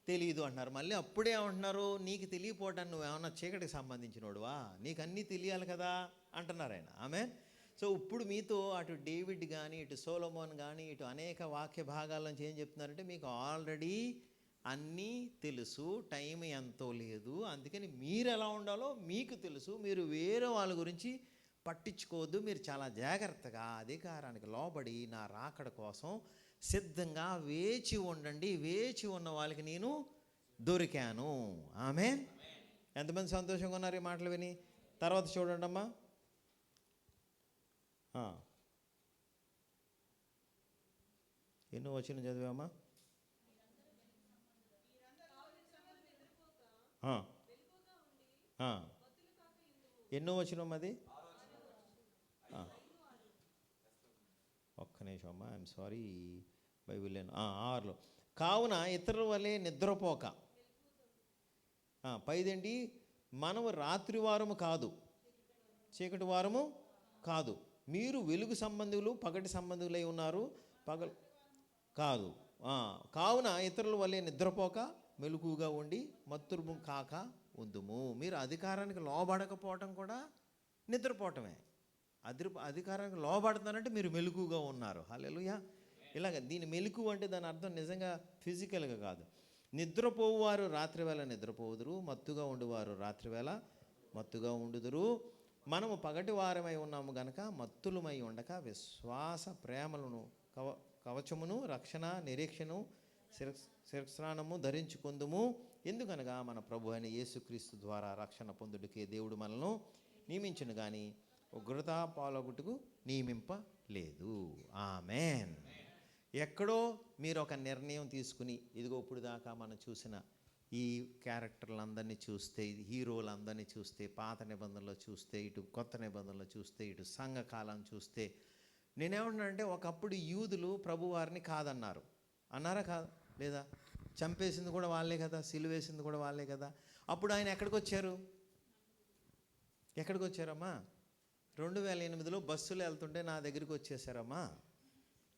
తెలియదు అంటున్నారు. మళ్ళీ అప్పుడే ఏమంటున్నారు, నీకు తెలియపోవటాన్ని నువ్వేమన్నా చీకటికి సంబంధించినోడువా, నీకు అన్నీ తెలియాలి కదా అంటున్నారు ఆయన. ఆమేన్. సో ఇప్పుడు మీతో అటు డేవిడ్ కానీ ఇటు సొలొమోన్ కానీ ఇటు అనేక వాక్య భాగాల నుంచి ఏం చెప్తున్నారంటే, మీకు ఆల్రెడీ అన్నీ తెలుసు, టైం ఎంతో లేదు, అందుకని మీరు ఎలా ఉండాలో మీకు తెలుసు, మీరు వేరే వాళ్ళ గురించి పట్టించుకోవద్దు, మీరు చాలా జాగ్రత్తగా అధికారానికి లోబడి నా రాకడ కోసం సిద్ధంగా వేచి ఉండండి, వేచి ఉన్న వాళ్ళకి నేను దొరికాను. ఆమేన్. ఎంతమంది సంతోషంగా ఉన్నారు ఈ మాటలు విని? తర్వాత చూడండి అమ్మా, ఎన్నో వచనం చదివామా? ఎన్నో వచనం అది? ఒక్క నిమిషం అమ్మా, ఐఎమ్ సారీ, బైబిల్ 6లో. కావున ఇతరుల వలె నిద్రపోక, పైదేంటి, మనము రాత్రి వారము కాదు, చీకటి వారము కాదు, మీరు వెలుగు సంబంధులు పగటి సంబంధులై ఉన్నారు, పగలు కాదు. కావున ఇతరుల వలె నిద్రపోక మెలకుగా ఉండి మత్తురు కాక ఉందుము. మీరు అధికారానికి లోబడకపోవటం కూడా నిద్రపోవటమే. అధికారానికి లోబడుతున్నారంటే మీరు మెలకుగా ఉన్నారు. హల్లెలూయా. ఇలాగ దీని మెలకు అంటే దాని అర్థం నిజంగా ఫిజికల్గా కాదు. నిద్రపోవువారు రాత్రివేళ నిద్రపోవుదురు, మత్తుగా ఉండువారు రాత్రివేళ మత్తుగా ఉండుదురు. మనము పగటి వారమై ఉన్నాము గనక మత్తులమై ఉండక విశ్వాస ప్రేమలను కవచమును రక్షణ నిరీక్షను శిరస్త్రాణము ధరించుకుందుము. ఎందుకనగా మన ప్రభు అయిన యేసుక్రీస్తు ద్వారా రక్షణ పొందుడికే దేవుడు మనల్ని నియమించును కానీ ఉగ్రత పాలగుట్టుకు నియమింపలేదు. ఆమేన్. ఎక్కడో మీరు ఒక నిర్ణయం తీసుకుని, ఇదిగో ఇప్పుడు దాకా మనం చూసిన ఈ క్యారెక్టర్లందరినీ చూస్తే, హీరోలందరినీ చూస్తే, పాత నిబంధనలో చూస్తే, ఇటు కొత్త నిబంధనలో చూస్తే, ఇటు సంఘకాలం చూస్తే, నేనేమంటున్నానంటే ఒకప్పుడు యూదులు ప్రభువారిని కాదన్నారు. అన్నారా కాదు లేదా? చంపేసింది కూడా వాళ్ళే కదా, సిలువేసింది కూడా వాళ్ళే కదా. అప్పుడు ఆయన ఎక్కడికి వచ్చారు? ఎక్కడికి వచ్చారమ్మా? 2008లో బస్సులో వెళ్తుంటే నా దగ్గరికి వచ్చేసారమ్మా.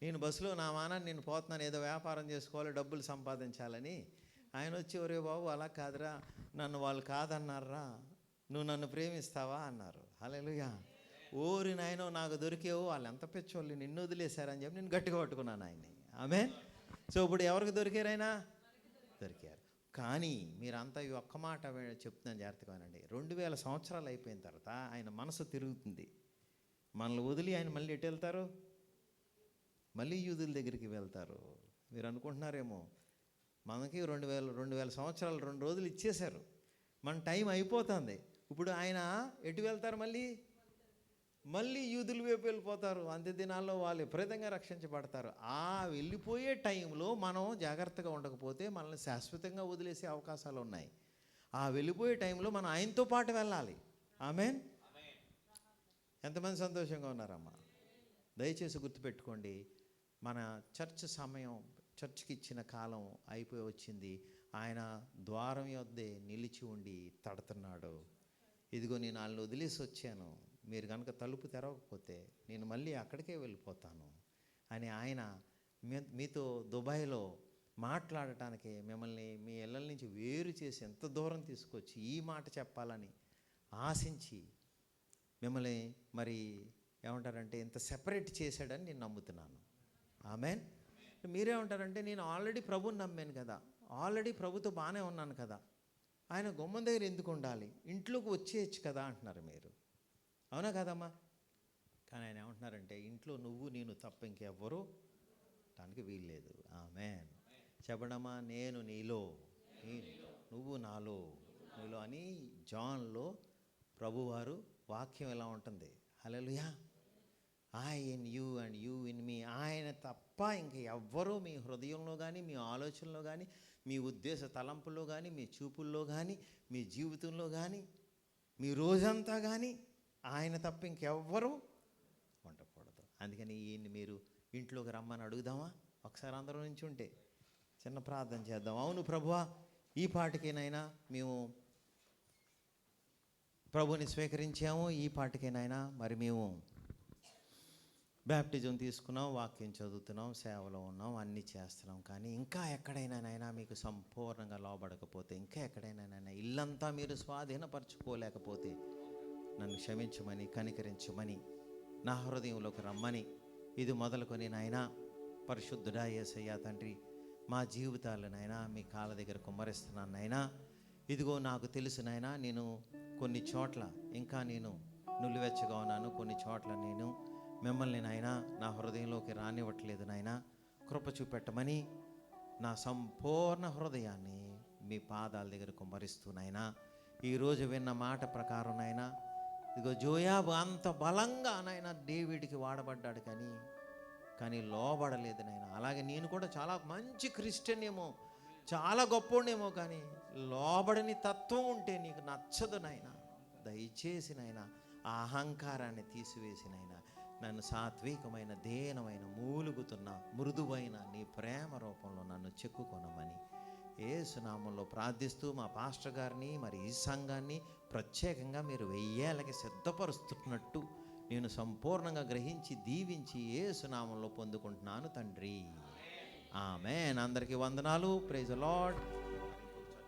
నేను బస్సులో నా మానాన్ని నేను పోతున్నాను, ఏదో వ్యాపారం చేసుకోవాలి, డబ్బులు సంపాదించాలని. ఆయన వచ్చి, ఒరే బాబు అలా కాదురా, నన్ను వాళ్ళు కాదన్నారా, నువ్వు నన్ను ప్రేమిస్తావా అన్నారు. హల్లెలూయా. ఓరి నాయనో, నాకు దొరికేవు, వాళ్ళు ఎంత పెచ్చోళ్ళు, నిన్ను వదిలేశారని చెప్పి నేను గట్టిగా పట్టుకున్నాను ఆయన్ని. ఆమేన్. సో ఇప్పుడు ఎవరికి దొరికారు? ఆయన దొరికారు. కానీ మీరంతా ఈ ఒక్క మాట చెప్తున్నాను, జాగ్రత్తగా వినండి. 2000 సంవత్సరాలు అయిపోయిన తర్వాత ఆయన మనసు తిరుగుతుంది. మనల్ని వదిలి ఆయన మళ్ళీ ఎటు వెళ్తారు? మళ్ళీ యూదుల దగ్గరికి వెళ్తారు. మీరు అనుకుంటున్నారేమో, మనకి 2000 సంవత్సరాలు 2 రోజులు ఇచ్చేశారు, మన టైం అయిపోతుంది. ఇప్పుడు ఆయన ఎటు వెళ్తారు? మళ్ళీ యూదుల వైపు వెళ్ళిపోతారు. అంత్య దినాల్లో వాళ్ళు విపరీతంగా రక్షించబడతారు. ఆ వెళ్ళిపోయే టైంలో మనం జాగ్రత్తగా ఉండకపోతే మనల్ని శాశ్వతంగా వదిలేసే అవకాశాలు ఉన్నాయి. ఆ వెళ్ళిపోయే టైంలో మనం ఆయనతో పాటు వెళ్ళాలి. ఆమేన్. ఎంతమంది సంతోషంగా ఉన్నారమ్మా? దయచేసి గుర్తుపెట్టుకోండి, మన చర్చ్ సమయం, చర్చ్కి ఇచ్చిన కాలం అయిపోయి వచ్చింది. ఆయన ద్వారం యొద్దే నిలిచి ఉండి తడుతున్నాడు. ఇదిగో నేను వాళ్ళని వదిలేసి వచ్చాను, మీరు కనుక తలుపు తెరవకపోతే నేను మళ్ళీ అక్కడికే వెళ్ళిపోతాను అని ఆయన మీతో దుబాయ్లో మాట్లాడటానికి, మిమ్మల్ని మీ ఇళ్ళ నుంచి వేరు చేసి ఎంత దూరం తీసుకొచ్చి ఈ మాట చెప్పాలని ఆశించి మిమ్మల్ని మరి ఏమంటారంటే ఇంత సెపరేట్ చేశాడని నేను నమ్ముతున్నాను. ఆమేన్. మీరేమంటారంటే, నేను ఆల్రెడీ ప్రభుని నమ్మాను కదా, ఆల్రెడీ ప్రభుతో బాగానే ఉన్నాను కదా, ఆయన గుమ్మం దగ్గర ఎందుకు ఉండాలి, ఇంట్లోకి వచ్చేయచ్చు కదా అంటున్నారు మీరు. అవునా కదమ్మా? కానీ ఆయన ఏమంటున్నారంటే, ఇంట్లో నువ్వు నేను తప్ప ఇంకెవ్వరూ దానికి వీల్లేదు. ఆమేన్. చెప్పడమ్మా, నేను నీలో, నువ్వు నాలో, నీలో అని జాన్లో ప్రభువారు వాక్యం ఎలా ఉంటుంది? Hallelujah. I in you and you in me. ఆయన తప్ప ఇంక ఎవ్వరూ మీ హృదయంలో కానీ, మీ ఆలోచనలో కానీ, మీ ఉద్దేశ తలంపుల్లో కానీ, మీ చూపుల్లో కానీ, మీ జీవితంలో కానీ, మీ రోజంతా కానీ ఆయన తప్ప ఇంకెవ్వరూ ఉండకూడదు. అందుకని ఈయన్ని మీరు ఇంట్లోకి రమ్మని అడుగుదామా? ఒకసారి అందరం నుంచి ఉంటే చిన్న ప్రార్థన చేద్దాం. అవును ప్రభువా, ఈ పాటికేనైనా మేము ప్రభుని స్వీకరించాము, ఈ పాటికేనైనా మరి మేము బ్యాప్టిజం తీసుకున్నాం, వాక్యం చదువుతున్నాం, సేవలో ఉన్నాం, అన్నీ చేస్తున్నాం. కానీ ఇంకా ఎక్కడైనానైనా మీకు సంపూర్ణంగా లోబడకపోతే, ఇంకా ఎక్కడైనానైనా ఇల్లంతా మీరు స్వాధీనపరచుకోలేకపోతే నన్ను క్షమించమని, కనికరించమని, నా హృదయంలోకి రమ్మని, ఇది మొదలుకొని నాయనా పరిశుద్ధుడా యేసయ్యా తండ్రి, మా జీవితాలు నాయనా మీ కాళ్ళ దగ్గర కుమ్మరిస్తున్నాను నాయనా. ఇదిగో నాకు తెలుసు నాయనా, నేను కొన్ని చోట్ల ఇంకా నేను నులివెచ్చగా ఉన్నాను, కొన్ని చోట్ల నేను మిమ్మల్ని నాయనా నా హృదయంలోకి రానివ్వట్లేదు నాయనా. కృప చూపెట్టమని నా సంపూర్ణ హృదయాన్ని మీ పాదాల దగ్గర కుమ్మరిస్తూ నాయనా, ఈరోజు విన్న మాట ప్రకారం నాయనా, ఇదిగో జోయాబు అంత బలంగా నాయన డేవిడ్కి వాడబడ్డాడు, కానీ లోబడలేదు నాయన. అలాగే నేను కూడా చాలా మంచి క్రిస్టియన్ ఏమో, చాలా గొప్పోడేమో, కానీ లోబడని తత్వం ఉంటే నీకు నచ్చదు నాయన. దయచేసి నాయన ఆ అహంకారాన్ని తీసివేసి నాయన నన్ను సాత్వికమైన, దేనమైన, మూలుగుతున్న మృదువైన నీ ప్రేమ రూపంలో నన్ను చెక్కుకొనమని యేసు నామములో ప్రార్థిస్తూ మా పాస్టర్ గారిని మరి ఈ సంఘాన్ని ప్రత్యేకంగా మీరు 1000 ఏళ్ళకి సిద్ధపరుస్తున్నట్టు నేను సంపూర్ణంగా గ్రహించి దీవించి యేసు నామములో పొందుకుంటున్నాను తండ్రి. ఆమేన్. అందరికీ వందనాలు. Praise the lord.